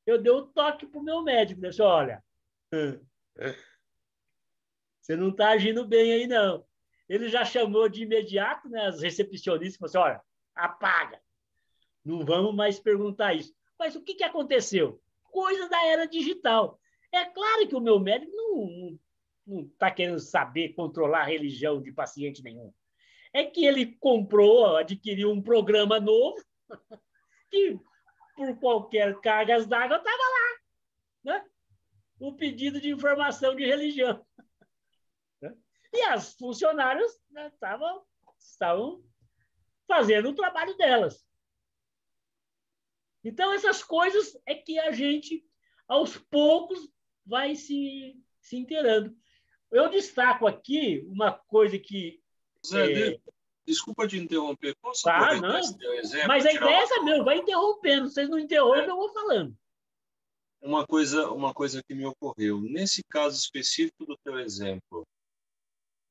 eu dei um toque para o meu médico. Disse: olha, você não está agindo bem aí, não. Ele já chamou de imediato, né, as recepcionistas e falou assim: olha, apaga. Não vamos mais perguntar isso. Mas o que aconteceu? Coisa da era digital. É claro que o meu médico não está querendo saber controlar a religião de paciente nenhum. É que ele adquiriu um programa novo que, por qualquer cargas d'água, estava lá, né? O pedido de informação de religião. E as funcionárias, né, estavam fazendo o trabalho delas. Então, essas coisas é que a gente, aos poucos, vai se inteirando. Eu destaco aqui uma coisa que... Zé, desculpa te interromper. Posso aproveitar esse teu exemplo? Mas a ideia é essa mesmo, vai interrompendo. Vocês não interrompem, eu vou falando. Uma coisa que me ocorreu. Nesse caso específico do teu exemplo,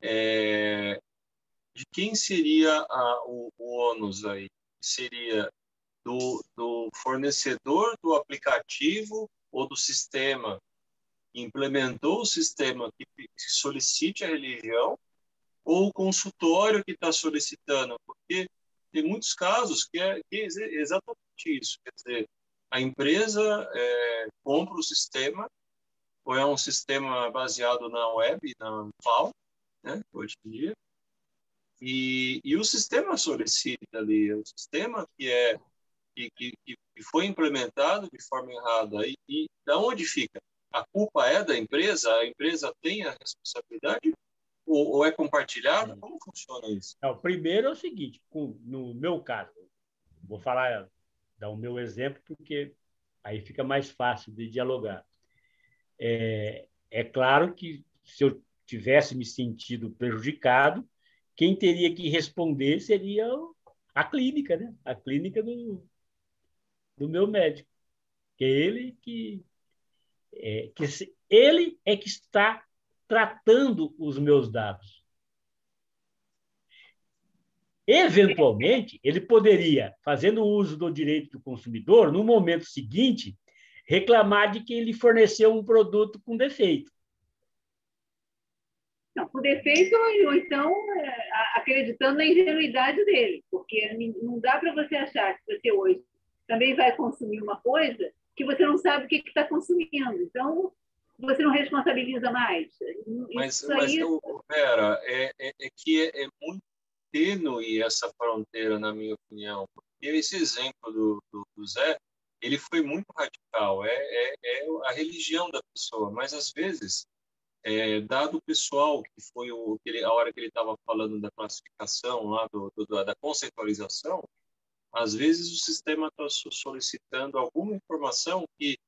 de quem seria o ônus aí? Seria do fornecedor do aplicativo ou do sistema que implementou o sistema que solicite a religião, ou o consultório que está solicitando? Porque tem muitos casos que é exatamente isso. Quer dizer, a empresa compra o sistema, ou é um sistema baseado na web, na cloud, né, hoje em dia, e o sistema solicita ali, o sistema que foi implementado de forma errada. E da onde fica? A culpa é da empresa? A empresa tem a responsabilidade? Ou é compartilhada? Como funciona isso? O primeiro é o seguinte: no meu caso, vou dar o meu exemplo, porque aí fica mais fácil de dialogar. É claro que, se eu tivesse me sentido prejudicado, quem teria que responder seria a clínica, né? A clínica do meu médico. Que ele é que está tratando os meus dados. Eventualmente, ele poderia, fazendo uso do direito do consumidor, no momento seguinte, reclamar de que ele forneceu um produto com defeito. Não, com defeito, ou então acreditando na ingenuidade dele, porque não dá para você achar que você hoje também vai consumir uma coisa que você não sabe o que está consumindo. Então, você não responsabiliza mais. Mas Vera, que é muito tênue essa fronteira, na minha opinião. Porque esse exemplo do Zé, ele foi muito radical. É a religião da pessoa, mas às vezes, dado o pessoal, que foi a hora que ele estava falando da classificação, lá da conceitualização, às vezes o sistema está solicitando alguma informação que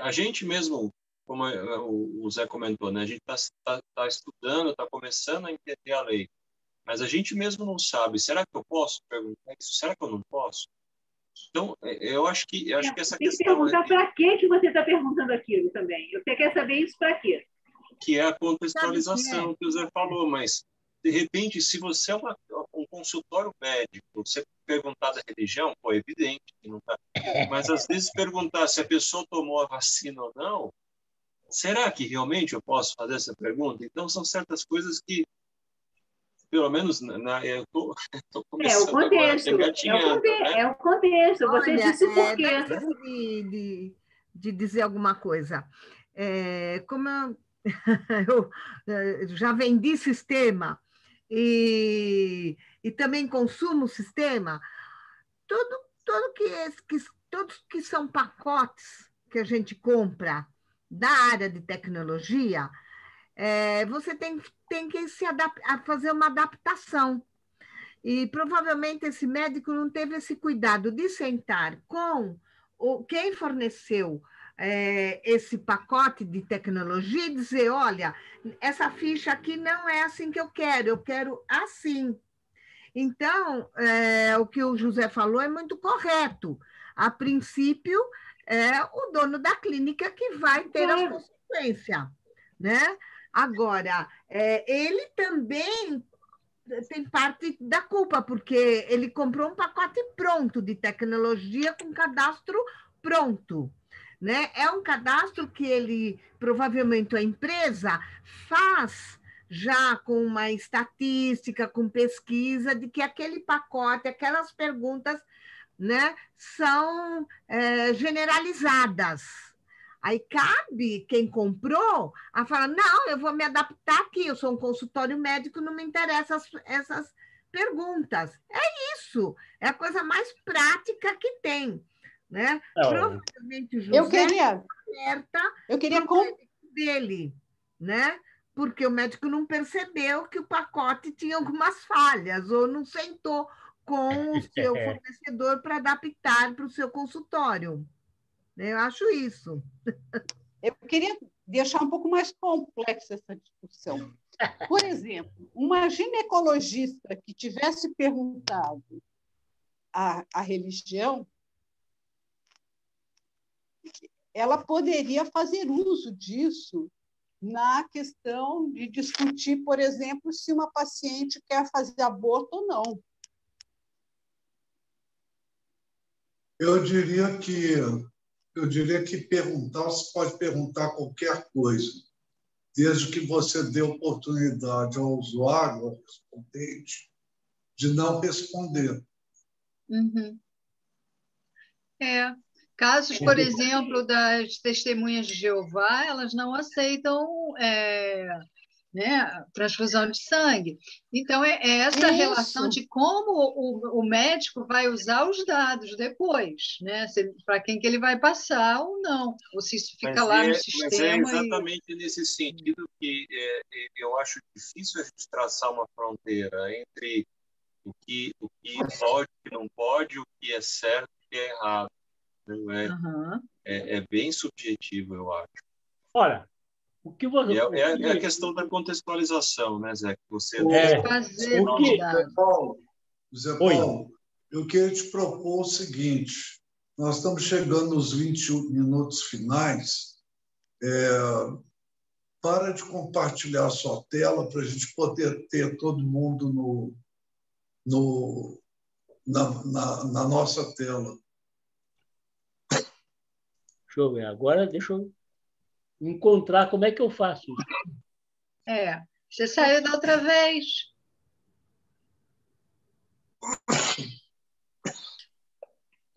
a gente mesmo, como o Zé comentou, né, a gente está estudando, está começando a entender a lei, mas a gente mesmo não sabe. Será que eu posso perguntar isso? Será que eu não posso? Então, eu acho que essa tem que questão... perguntar para que você está perguntando aquilo também. Você quer saber isso para quê? Que é a contextualização que o Zé falou, mas, de repente, se você é um consultório médico, você perguntar da religião, é evidente que não está. Mas, às vezes, perguntar se a pessoa tomou a vacina ou não, será que realmente eu posso fazer essa pergunta? Então, são certas coisas que pelo menos eu estou É o começando contexto. agora, engatinhando, né? É o contexto. Você Olha, disse por quê? antes de dizer alguma coisa, como eu já vendi sistema e também consumo sistema, tudo todos que são pacotes que a gente compra da área de tecnologia, você tem que fazer uma adaptação. E provavelmente esse médico não teve esse cuidado de sentar com quem forneceu esse pacote de tecnologia e dizer, olha, essa ficha aqui não é assim que eu quero assim. Então, o que o José falou é muito correto. A princípio, é o dono da clínica que vai ter as consequências, né? Agora, ele também tem parte da culpa, porque ele comprou um pacote pronto de tecnologia com cadastro pronto, né? É um cadastro que ele, provavelmente a empresa faz já com uma estatística, com pesquisa, de que aquele pacote, aquelas perguntas, né, são generalizadas. Aí cabe quem comprou a falar, não, eu vou me adaptar aqui, eu sou um consultório médico, não me interessam essas perguntas. É isso, é a coisa mais prática que tem. Né? Provavelmente o José eu queria dele, né? Porque o médico não percebeu que o pacote tinha algumas falhas, ou não sentou com o seu fornecedor para adaptar para o seu consultório. Eu acho isso. Eu queria deixar um pouco mais complexa essa discussão. Por exemplo, uma ginecologista que tivesse perguntado a religião, ela poderia fazer uso disso na questão de discutir, por exemplo, se uma paciente quer fazer aborto ou não. Eu diria que perguntar, você pode perguntar qualquer coisa, desde que você dê oportunidade ao usuário, ao respondente, de não responder. Uhum. Casos, por exemplo, das testemunhas de Jeová, elas não aceitam transfusão de sangue. Então, essa relação de como o médico vai usar os dados depois, né? Para quem que ele vai passar ou não, ou se isso fica lá no sistema. Mas é exatamente nesse sentido que eu acho difícil a gente traçar uma fronteira entre o que pode, o que não pode, o que é certo e o que é errado. É bem subjetivo, eu acho. Olha, o que você... É a questão da contextualização, né, Zé? Que você... Zé Paulo, eu queria te propor o seguinte, nós estamos chegando nos 21 minutos finais, para de compartilhar a sua tela para a gente poder ter todo mundo na nossa tela. Deixa eu ver. Agora, deixa eu encontrar como é que eu faço isso. Você saiu da outra vez.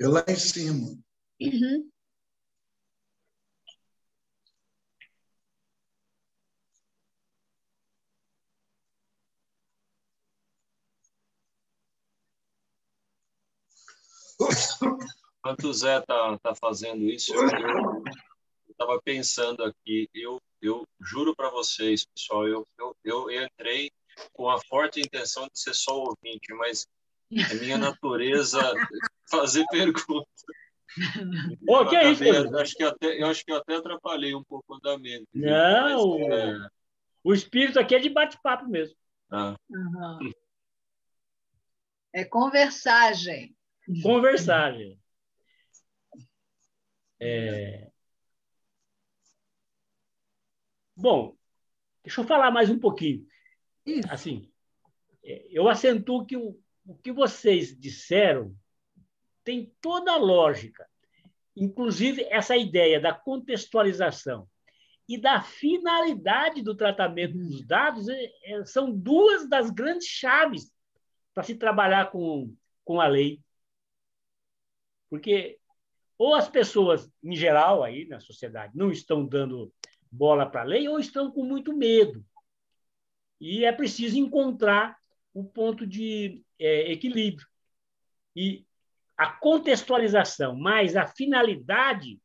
É lá em cima. Uhum. Enquanto o Zé tá fazendo isso, eu estava pensando aqui, eu juro para vocês, pessoal, eu entrei com a forte intenção de ser só ouvinte, mas é minha natureza fazer perguntas. Que é isso? Eu acho que eu até atrapalhei um pouco o andamento. Não, mas, o espírito aqui é de bate-papo mesmo. Uhum. É conversagem. Conversagem. Bom, deixa eu falar mais um pouquinho. Assim, eu acentuo que o que vocês disseram tem toda a lógica, inclusive essa ideia da contextualização. e da finalidade do tratamento dos dados são duas das grandes chaves para se trabalhar com a lei. Porque ou as pessoas, em geral, aí na sociedade, não estão dando bola para a lei ou estão com muito medo. E é preciso encontrar um ponto de equilíbrio. E a contextualização mais a finalidade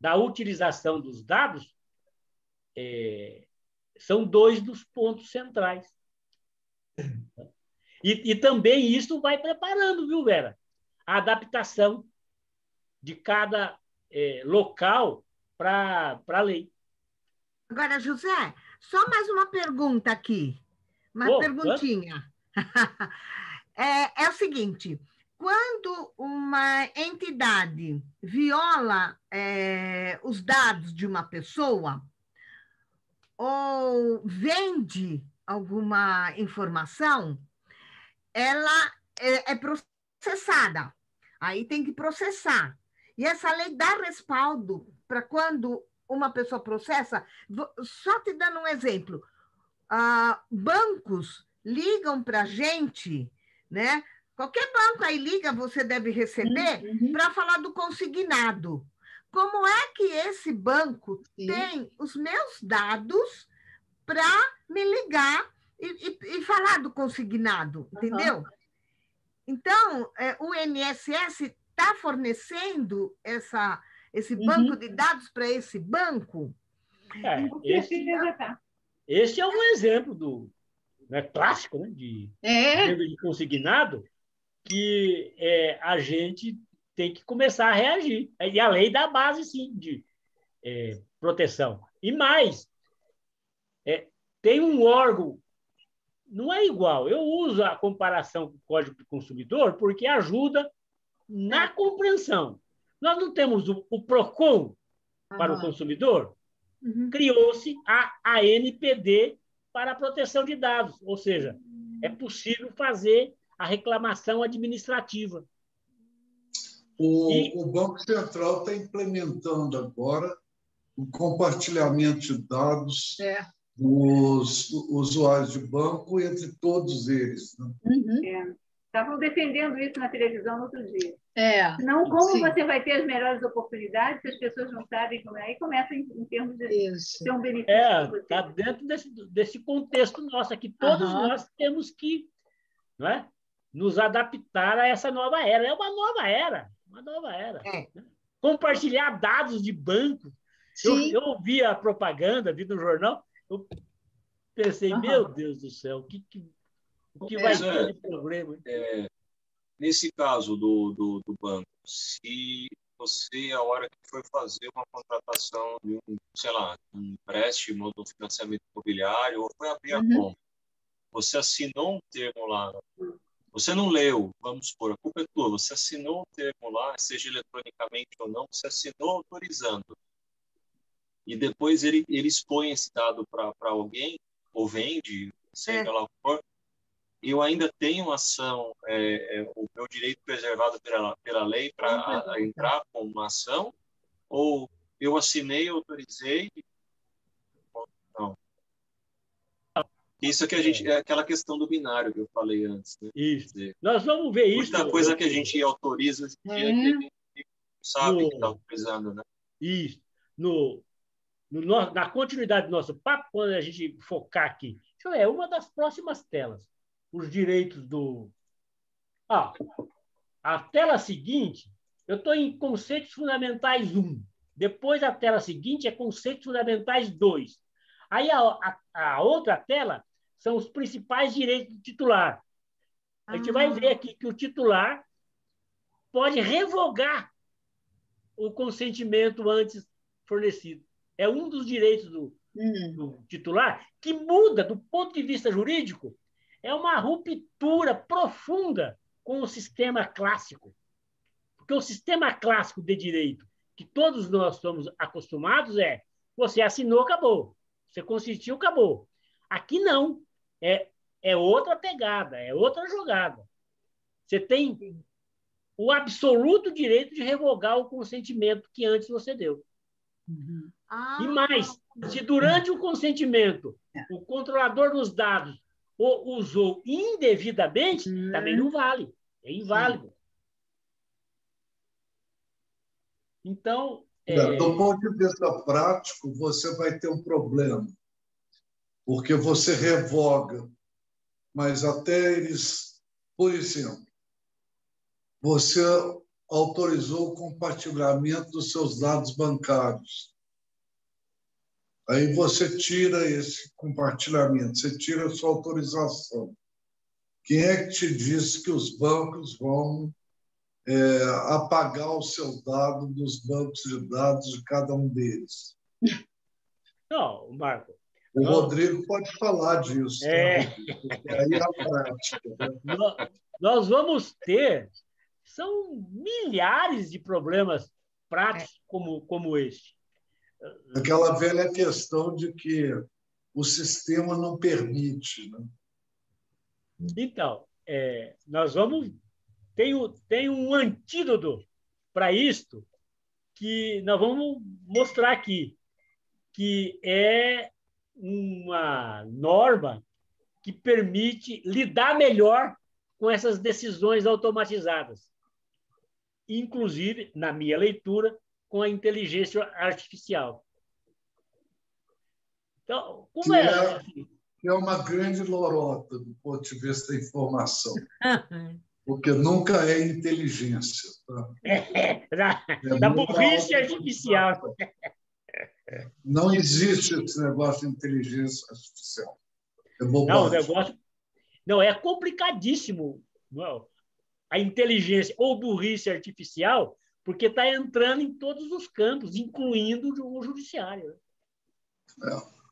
da utilização dos dados são dois dos pontos centrais. E também isso vai preparando, viu, Vera? A adaptação de cada local para a lei. Agora, José, só mais uma pergunta aqui. Uma perguntinha. É o seguinte, quando uma entidade viola os dados de uma pessoa ou vende alguma informação, ela é processada. Aí tem que processar. E essa lei dá respaldo para quando uma pessoa processa. Só te dando um exemplo. Bancos ligam para a gente, né? Qualquer banco aí liga, você deve receber, para falar do consignado. Como é que esse banco tem os meus dados para me ligar e falar do consignado, entendeu? Então, o INSS está fornecendo esse banco de dados para esse banco? Esse é um exemplo clássico, né, de venda de consignado, que a gente tem que começar a reagir. E a lei dá a base, sim, de proteção. E mais, tem um órgão, não é igual. Eu uso a comparação com o Código do Consumidor porque ajuda na compreensão. Nós não temos o PROCON para o consumidor, criou-se a ANPD para a proteção de dados, ou seja, é possível fazer a reclamação administrativa. O Banco Central está implementando agora o compartilhamento de dados dos usuários de banco entre todos eles. Né? Estavam defendendo isso na televisão no outro dia. Não, como você vai ter as melhores oportunidades se as pessoas não sabem como é? Aí começa em termos de ser um benefício. Está dentro desse contexto nosso aqui. Todos nós temos que, não é, nos adaptar a essa nova era. É uma nova era. Uma nova era. Né? Compartilhar dados de banco. Eu ouvi a propaganda, vi no jornal, eu pensei, meu Deus do céu, o que vai ter de problema? Nesse caso do banco, se você, a hora que for fazer uma contratação de um empréstimo ou de um financiamento imobiliário, ou foi abrir a conta, você assinou um termo lá, você não leu, vamos supor, a culpa é tua, você assinou um termo lá, seja eletronicamente ou não, você assinou autorizando. E depois ele expõe esse dado para alguém, ou vende, seja lá o que for, eu ainda tenho ação, o meu direito preservado pela lei para entrar com uma ação, ou eu assinei, autorizei? Não. Isso é que é aquela questão do binário que eu falei antes. Né? Isso. Nós vamos ver isso. Muita coisa que a gente autoriza hoje em dia que a gente sabe que está autorizando. Né? Isso. Na continuidade do nosso papo, quando a gente focar aqui, uma das próximas telas. Os direitos do... a tela seguinte, eu estou em Conceitos Fundamentais 1. Depois, a tela seguinte é Conceitos Fundamentais 2. Aí, a outra tela são os principais direitos do titular. A gente vai ver aqui que o titular pode revogar o consentimento antes fornecido. É um dos direitos do titular que muda, do ponto de vista jurídico, é uma ruptura profunda com o sistema clássico. Porque o sistema clássico de direito, que todos nós somos acostumados, você assinou, acabou. Você consentiu, acabou. Aqui não. É outra pegada, é outra jogada. Você tem o absoluto direito de revogar o consentimento que antes você deu. E mais, se durante o consentimento o controlador dos dados o usou indevidamente, também não vale. É inválido. Então... Do ponto de vista prático, você vai ter um problema, porque você revoga, mas até eles... Por exemplo, você autorizou o compartilhamento dos seus dados bancários. Aí você tira esse compartilhamento, você tira a sua autorização. Quem é que te disse que os bancos vão apagar o seu dado dos bancos de dados de cada um deles? Não, Marco. O Rodrigo pode falar disso. Tá? Aí é a prática. Né? Nós vamos ter... São milhares de problemas práticos como este. Aquela velha questão de que o sistema não permite. Né? Então, nós vamos... Tem um antídoto para isto que nós vamos mostrar aqui, que é uma norma que permite lidar melhor com essas decisões automatizadas. Inclusive, na minha leitura, com a inteligência artificial. Então, como é uma grande lorota do ponto de vista da informação, porque nunca é inteligência. Tá? Da burrice artificial. Não existe esse negócio de inteligência artificial. É bobagem. Não, o negócio... Não, é complicadíssimo. Não. A inteligência ou burrice artificial, porque está entrando em todos os campos, incluindo o judiciário.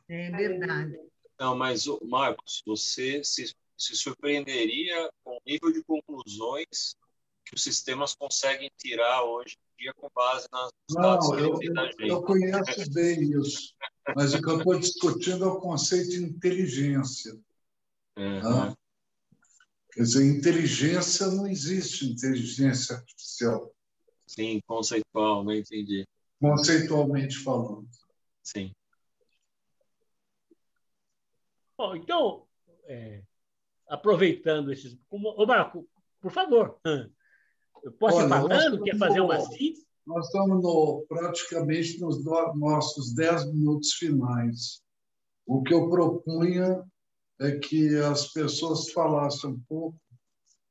É verdade. Não, mas, Marcos, você se surpreenderia com o nível de conclusões que os sistemas conseguem tirar hoje em dia com base nas dados que da gente. Eu conheço bem isso, mas o que eu estou discutindo é o conceito de inteligência. Tá? Quer dizer, inteligência não existe, inteligência artificial. Sim, conceitual, não entendi. Conceitualmente falando. Sim. Bom, então, aproveitando esses... Ô, Marco, por favor, eu posso ir falando? Quer fazer uma síntese? Nós estamos praticamente nos nossos 10 minutos finais. O que eu propunha é que as pessoas falassem um pouco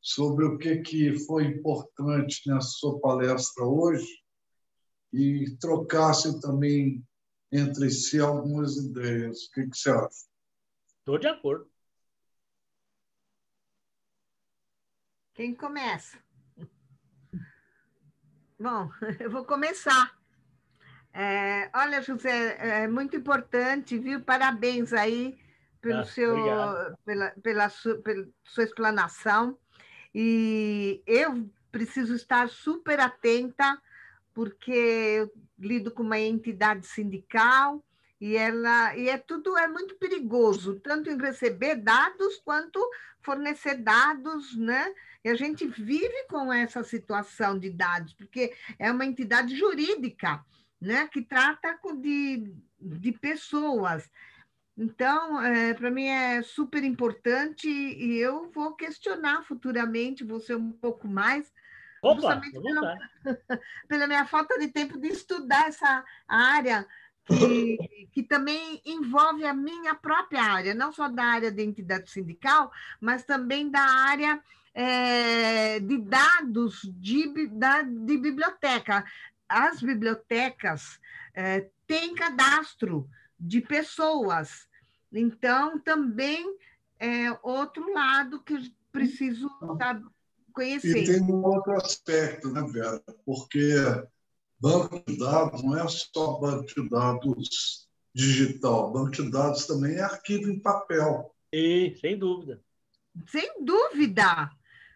sobre o que foi importante nessa sua palestra hoje e trocassem também entre si algumas ideias. O que você acha? Estou de acordo. Quem começa? Bom, eu vou começar. Olha, José, é muito importante, viu? Parabéns aí pela sua explanação. E eu preciso estar super atenta, porque eu lido com uma entidade sindical e tudo é muito perigoso, tanto em receber dados quanto fornecer dados, né? E a gente vive com essa situação de dados, porque é uma entidade jurídica, né? Que trata de pessoas. Então, para mim é super importante e eu vou questionar futuramente, vou ser um pouco mais, justamente pela minha falta de tempo de estudar essa área que também envolve a minha própria área, não só da área de entidade sindical, mas também da área de dados de biblioteca. As bibliotecas têm cadastro de pessoas. Então, também é outro lado que eu preciso conhecer. E tem um outro aspecto, né, Vera? Porque banco de dados não é só banco de dados digital. Banco de dados também é arquivo em papel. E, sem dúvida. Sem dúvida.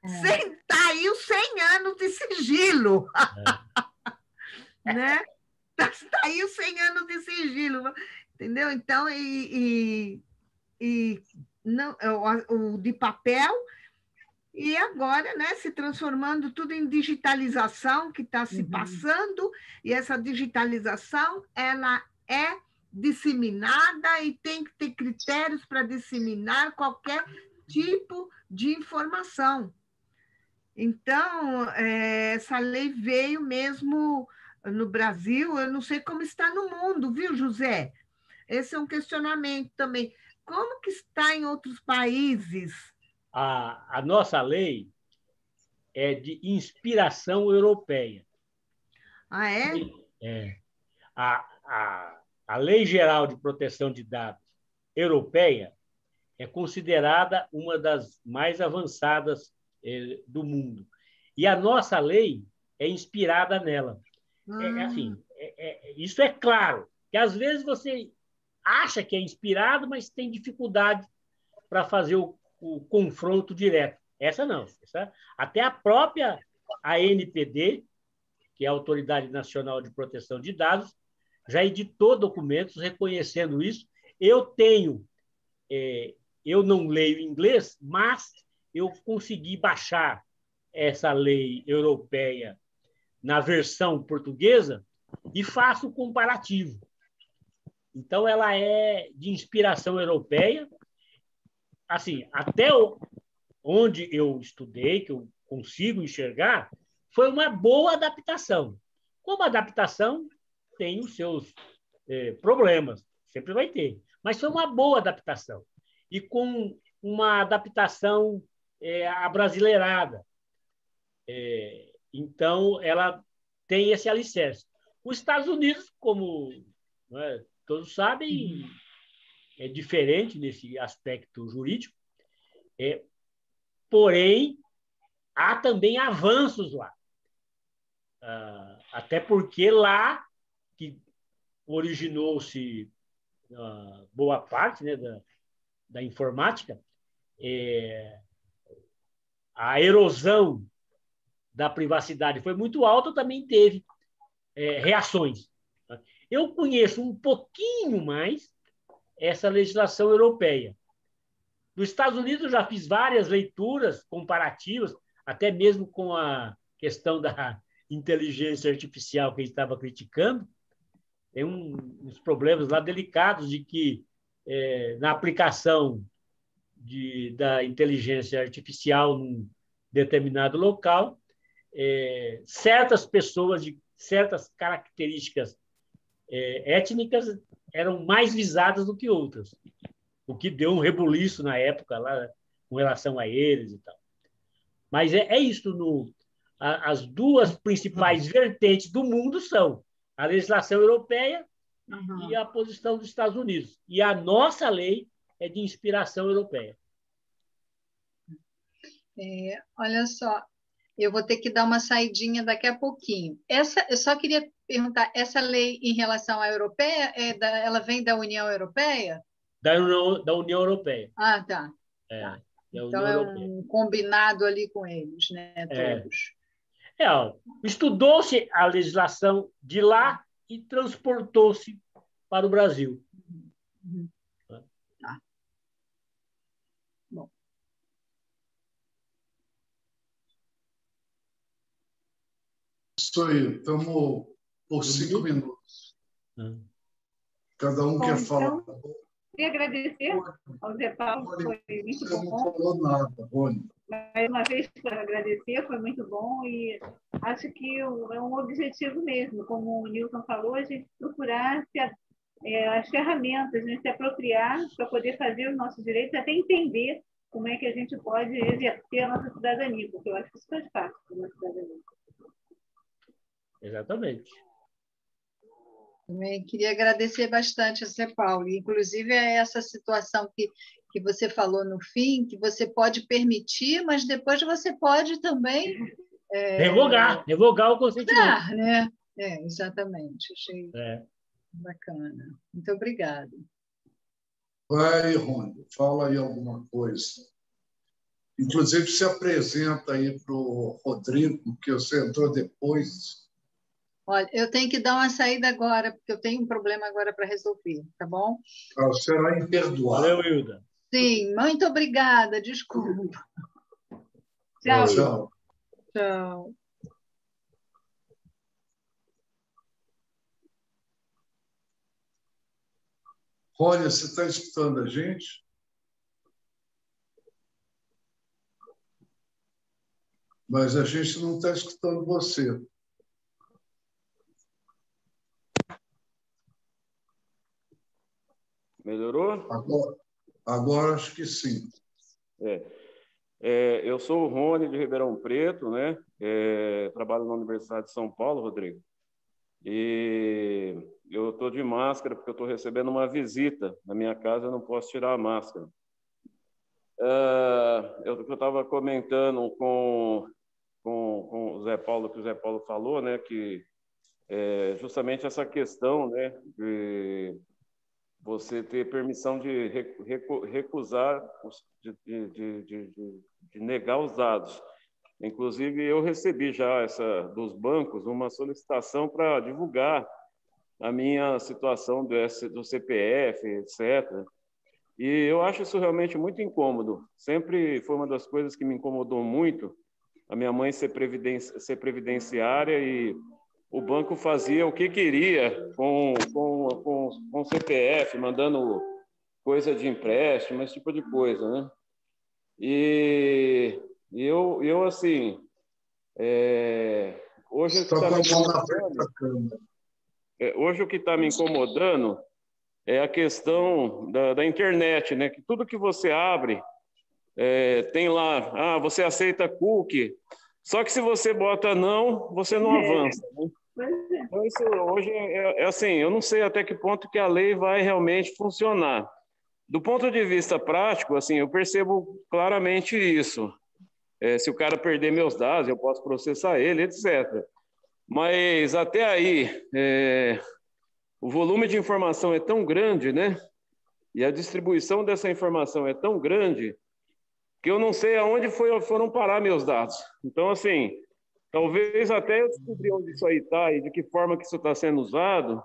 Está aí os 100 anos de sigilo. Né? Está aí os 100 anos de sigilo. Entendeu? Então, não, o de papel E agora, né, se transformando tudo em digitalização que está se passando, e essa digitalização ela é disseminada e tem que ter critérios para disseminar qualquer tipo de informação. Então, essa lei veio mesmo no Brasil, eu não sei como está no mundo, viu, José? Esse é um questionamento também. Como que está em outros países? A nossa lei é de inspiração europeia. Ah, é? É. A Lei Geral de Proteção de Dados europeia é considerada uma das mais avançadas do mundo. E a nossa lei é inspirada nela. Assim, isso é claro, que às vezes você acha que é inspirado, mas tem dificuldade para fazer o confronto direto. Essa não. Até a própria ANPD, que é a Autoridade Nacional de Proteção de Dados, já editou documentos reconhecendo isso. Eu não leio inglês, mas eu consegui baixar essa lei europeia na versão portuguesa e faço o comparativo. Então, ela é de inspiração europeia. Assim, até onde eu estudei, que eu consigo enxergar, foi uma boa adaptação. Como adaptação tem os seus problemas, sempre vai ter, mas foi uma boa adaptação. E com uma adaptação abrasileirada. Então, ela tem esse alicerce. Os Estados Unidos, como todos sabem, é diferente nesse aspecto jurídico, porém, há também avanços lá. Até porque lá que originou-se boa parte, né, da informática, a erosão da privacidade foi muito alta, também teve reações. Eu conheço um pouquinho mais essa legislação europeia. Nos Estados Unidos, eu já fiz várias leituras comparativas, até mesmo com a questão da inteligência artificial que a gente estava criticando. Tem uns problemas lá delicados de que, na aplicação da inteligência artificial num determinado local, certas pessoas de certas características étnicas eram mais visadas do que outras, o que deu um rebuliço na época lá com relação a eles e tal. Mas é isso. As duas principais vertentes do mundo são a legislação europeia e a posição dos Estados Unidos. E a nossa lei é de inspiração europeia. Olha só, eu vou ter que dar uma saidinha daqui a pouquinho. Eu só queria perguntar, essa lei em relação à europeia, ela vem da União Europeia? Da União Europeia. Ah, tá. Tá. Então é um combinado ali com eles, né? Todos. Estudou-se a legislação de lá e transportou-se para o Brasil. Tá. Bom. Isso aí, estamos por 5 minutos. Cada um quer falar. Queria agradecer ao Zé Paulo, foi muito bom. Você não falou nada, Rony. Mais uma vez, para agradecer, foi muito bom e acho que é um objetivo mesmo, como o Nilton falou, a gente procurar as ferramentas, a gente se apropriar para poder fazer os nossos direitos, até entender como é que a gente pode exercer a nossa cidadania, porque eu acho que isso faz parte da nossa cidadania. Exatamente. Também queria agradecer bastante a Zé Paulo, inclusive essa situação que você falou no fim, que você pode permitir, mas depois você pode também revogar o consentimento. Né? Exatamente, achei bacana. Muito obrigada. Vai, Rony, fala aí alguma coisa. Inclusive, se apresenta aí para o Rodrigo, que você entrou depois. Olha, eu tenho que dar uma saída agora, porque eu tenho um problema agora para resolver, tá bom? Será imperdoável. Valeu, Hilda. Sim, muito obrigada, desculpa. Tchau. Tchau. Tchau. Rony, você está escutando a gente? Mas a gente não está escutando você. Melhorou? Agora acho que sim. Eu sou o Rony de Ribeirão Preto, né? Trabalho na Universidade de São Paulo, Rodrigo. E eu estou de máscara porque eu estou recebendo uma visita na minha casa, eu não posso tirar a máscara. Eu estava comentando com o Zé Paulo, que o Zé Paulo falou, né? Que justamente essa questão, né? De você ter permissão de recusar, de negar os dados. Inclusive, eu recebi já dos bancos uma solicitação para divulgar a minha situação do CPF, etc. E eu acho isso realmente muito incômodo. Sempre foi uma das coisas que me incomodou muito, a minha mãe ser previdenciária e o banco fazia o que queria com o CPF, mandando coisa de empréstimo, esse tipo de coisa, né? E eu assim, hoje o que está me incomodando é a questão da internet, né? Que tudo que você abre tem lá, você aceita cookie, só que se você bota não, você não avança, né? Então, isso hoje assim, eu não sei até que ponto que a lei vai realmente funcionar. Do ponto de vista prático, assim, eu percebo claramente isso. Se o cara perder meus dados, eu posso processar ele, etc. Mas até aí, o volume de informação é tão grande, né? E a distribuição dessa informação é tão grande que eu não sei aonde foram parar meus dados. Então, assim, talvez até eu descobrir onde isso aí está e de que forma que isso está sendo usado,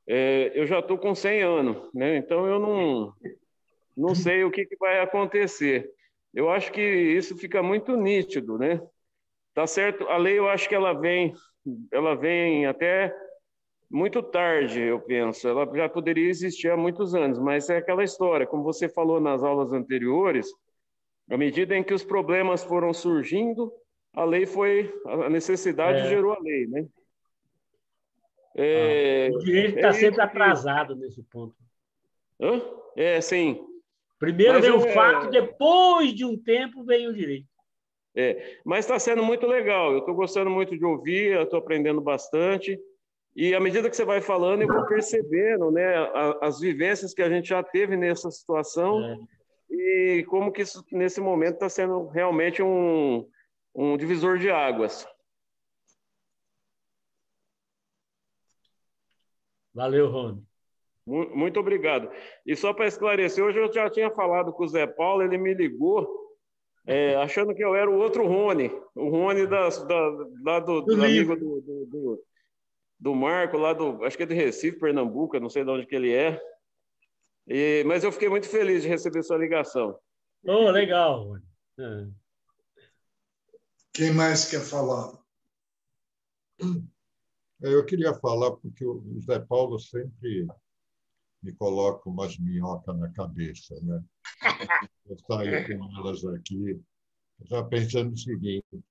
eu já estou com 100 anos, né? Então eu não sei o que vai acontecer. Eu acho que isso fica muito nítido, né? Tá certo? A lei, eu acho que ela vem até muito tarde, eu penso. Ela já poderia existir há muitos anos, mas é aquela história, como você falou nas aulas anteriores, à medida em que os problemas foram surgindo, a necessidade gerou a lei, né? O direito está sempre atrasado nesse ponto. Sim. Primeiro vem o fato, depois de um tempo vem o direito. Mas está sendo muito legal. Eu estou gostando muito de ouvir, eu estou aprendendo bastante. E à medida que você vai falando, eu vou percebendo, né, as vivências que a gente já teve nessa situação e como que isso, nesse momento, está sendo realmente um divisor de águas. Valeu, Rony. Muito obrigado. E só para esclarecer, hoje eu já tinha falado com o Zé Paulo, ele me ligou, achando que eu era o outro Rony, o Rony lá do amigo do Marco, acho que é de Recife, Pernambuco, não sei de onde que ele é. Mas eu fiquei muito feliz de receber sua ligação. Legal, Rony. Quem mais quer falar? Eu queria falar porque o Zé Paulo sempre me coloca umas minhocas na cabeça, né? Eu saio com elas aqui, eu estava pensando o seguinte,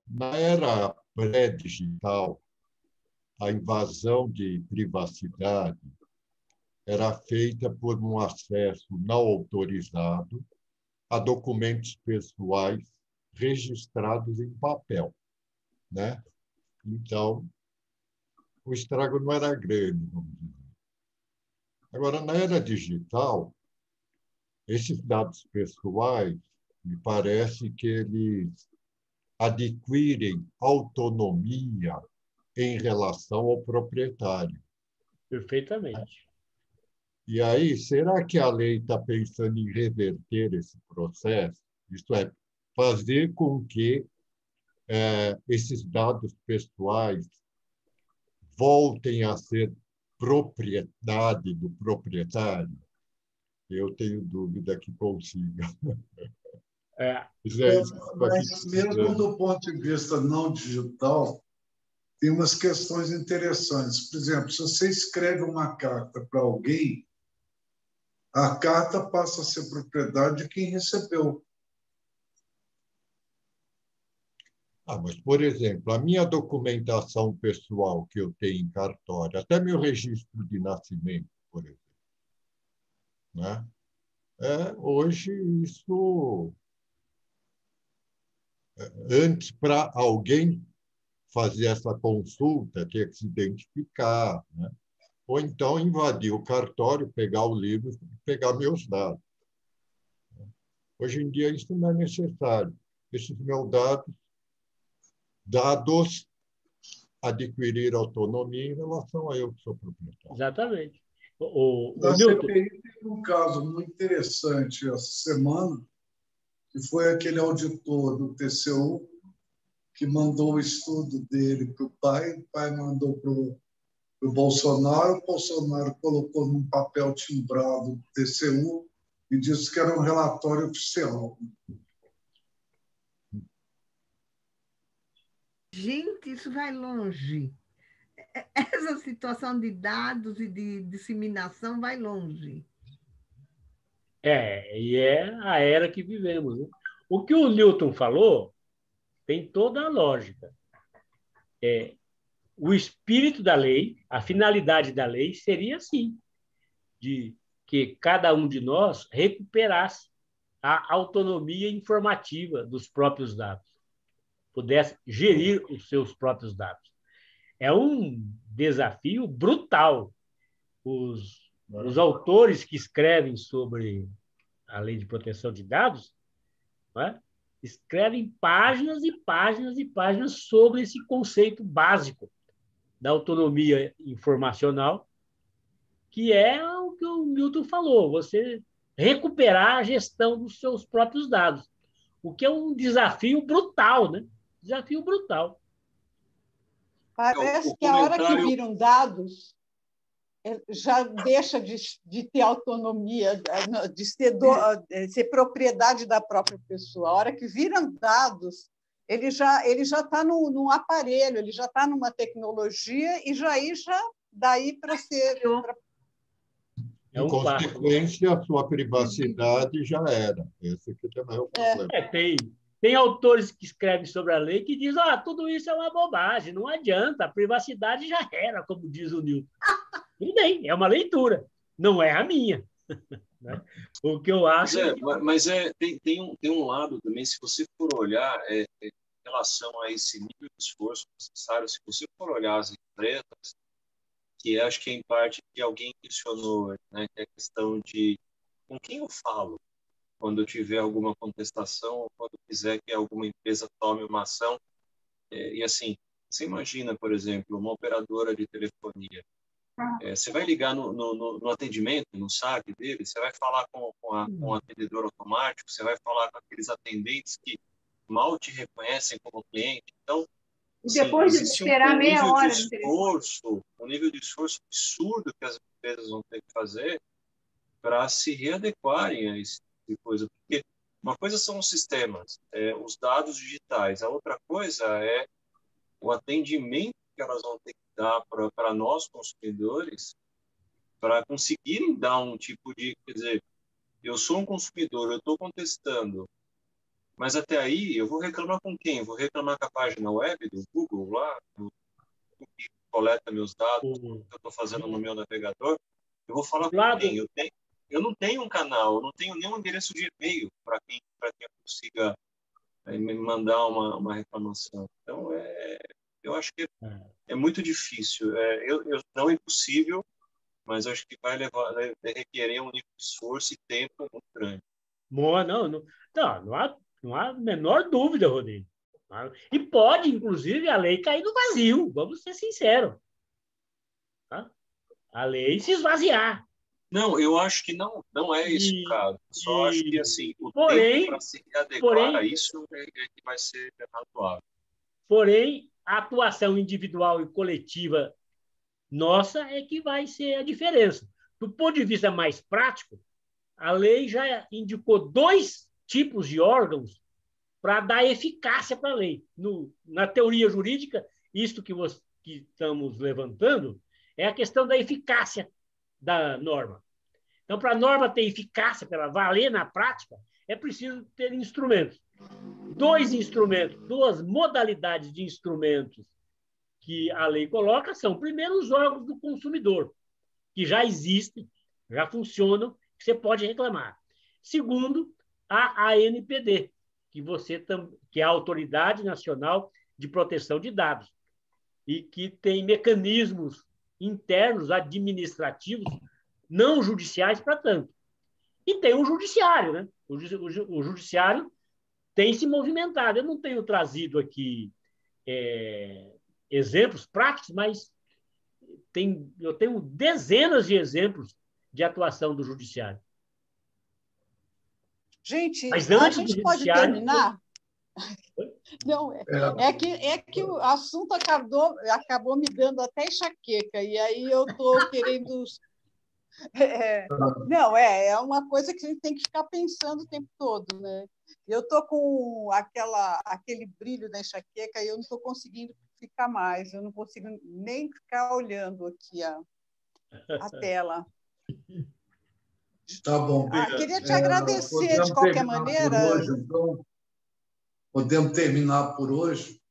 na era pré-digital, a invasão de privacidade era feita por um acesso não autorizado a documentos pessoais registrados em papel, né? Então, o estrago não era grande, vamos dizer. Agora, na era digital, esses dados pessoais, me parece que eles adquirem autonomia em relação ao proprietário. Perfeitamente. E aí, será que a lei está pensando em reverter esse processo? Isto é, fazer com que esses dados pessoais voltem a ser propriedade do proprietário? Eu tenho dúvida que consiga. Mas mesmo do ponto de vista não digital, tem umas questões interessantes. Por exemplo, se você escreve uma carta para alguém, a carta passa a ser propriedade de quem recebeu. Mas, por exemplo, a minha documentação pessoal que eu tenho em cartório, até meu registro de nascimento, por exemplo, né? Hoje, isso... Antes, para alguém fazer essa consulta, tinha que se identificar, né? Ou então invadir o cartório, pegar o livro e pegar meus dados. Hoje em dia, isso não é necessário. Esses meus dados adquirir autonomia em relação a eu que sou proprietário. Exatamente. Na CPI teve um caso muito interessante essa semana, que foi aquele auditor do TCU que mandou o estudo dele para o pai mandou para o Bolsonaro colocou num papel timbrado do TCU e disse que era um relatório oficial. Gente, isso vai longe. Essa situação de dados e de disseminação vai longe. E é a era que vivemos, né? O que o Newton falou tem toda a lógica. O espírito da lei, a finalidade da lei seria assim, de que cada um de nós recuperasse a autonomia informativa dos próprios dados, pudesse gerir os seus próprios dados. É um desafio brutal. Os autores que escrevem sobre a lei de proteção de dados, né, escrevem páginas e páginas e páginas sobre esse conceito básico da autonomia informacional, que é o que o Milton falou, você recuperar a gestão dos seus próprios dados, o que é um desafio brutal, né? Desafio brutal. Parece que a hora que viram dados, já deixa de ter autonomia, de ser propriedade da própria pessoa. A hora que viram dados, ele já está num aparelho, ele já está numa tecnologia e daí para ser... Em consequência, a sua privacidade já era. Esse aqui também é o problema. Tem autores que escrevem sobre a lei que dizem tudo isso é uma bobagem, não adianta, a privacidade já era, como diz o Newton. Tudo bem, é uma leitura, não é a minha. O que eu acho... Tem um lado também, se você for olhar em relação a esse nível de esforço necessário, se você for olhar as empresas, que acho que é em parte que alguém questionou, né, que é a questão de com quem eu falo quando eu tiver alguma contestação ou quando quiser que alguma empresa tome uma ação. E assim, você imagina, por exemplo, uma operadora de telefonia. Você vai ligar no atendimento, no SAG dele, você vai falar com o atendedor automático, você vai falar com aqueles atendentes que mal te reconhecem como cliente. Então, e depois de esperar meia hora um nível de esforço absurdo que as empresas vão ter que fazer para se readequarem a esse tipo de coisa. Porque uma coisa são os sistemas, os dados digitais, a outra coisa é o atendimento que elas vão ter que dar para nós, consumidores, para conseguirem dar um tipo de... Quer dizer, eu sou um consumidor, eu estou contestando, mas até aí eu vou reclamar com quem? Eu vou reclamar com a página web do Google, lá, que coleta meus dados, que eu estou fazendo no meu navegador. Eu vou falar com quem? Eu não tenho um canal, eu não tenho nenhum endereço de e-mail para quem consiga me mandar uma reclamação. Então, eu acho que é muito difícil. Não é impossível, mas acho que vai requerer um nível de esforço e tempo muito grande. Não há a menor dúvida, Rodrigo. E pode, inclusive, a lei cair no vazio, vamos ser sinceros. Tá? A lei se esvaziar. Não, eu acho que não é esse o caso. Só acho que assim, o tempo para se adequar a isso é que vai ser razoável. Porém, a atuação individual e coletiva nossa é que vai ser a diferença. Do ponto de vista mais prático, a lei já indicou 2 tipos de órgãos para dar eficácia para a lei. Na teoria jurídica, isto que estamos levantando é a questão da eficácia da norma. Então, para a norma ter eficácia, para ela valer na prática, é preciso ter instrumentos. Duas modalidades de instrumentos que a lei coloca são, primeiro, os órgãos do consumidor, que já existem, já funcionam, que você pode reclamar. Segundo, a ANPD, que é a Autoridade Nacional de Proteção de Dados, e que tem mecanismos internos, administrativos, não judiciais para tanto. E tem o judiciário, né? O judiciário tem se movimentado. Eu não tenho trazido aqui exemplos práticos, mas eu tenho dezenas de exemplos de atuação do judiciário. Gente, mas a antes gente do pode judiciário, terminar? Não, é que o assunto acabou me dando até enxaqueca, e aí eu estou querendo... Não, é uma coisa que a gente tem que ficar pensando o tempo todo, né? Eu estou com aquele brilho da enxaqueca e eu não estou conseguindo ficar mais, eu não consigo nem ficar olhando aqui a tela. Tá bom. Queria te agradecer de qualquer maneira. Hoje, então, podemos terminar por hoje?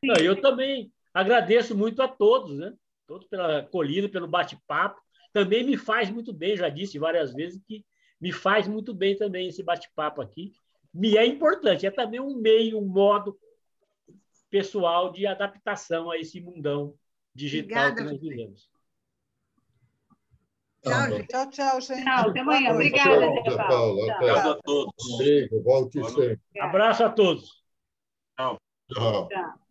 Não, eu também agradeço muito a todos, né? Todos pela acolhida, pelo bate-papo. Também me faz muito bem, já disse várias vezes que me faz muito bem também esse bate-papo aqui. Me é importante, é também um meio, um modo pessoal de adaptação a esse mundão digital que nós vivemos. Tchau, gente. Tchau, até amanhã. Obrigada, Zé Paulo. Obrigado a todos. Volte sempre. Abraço a todos. Tchau. Tchau. Tchau.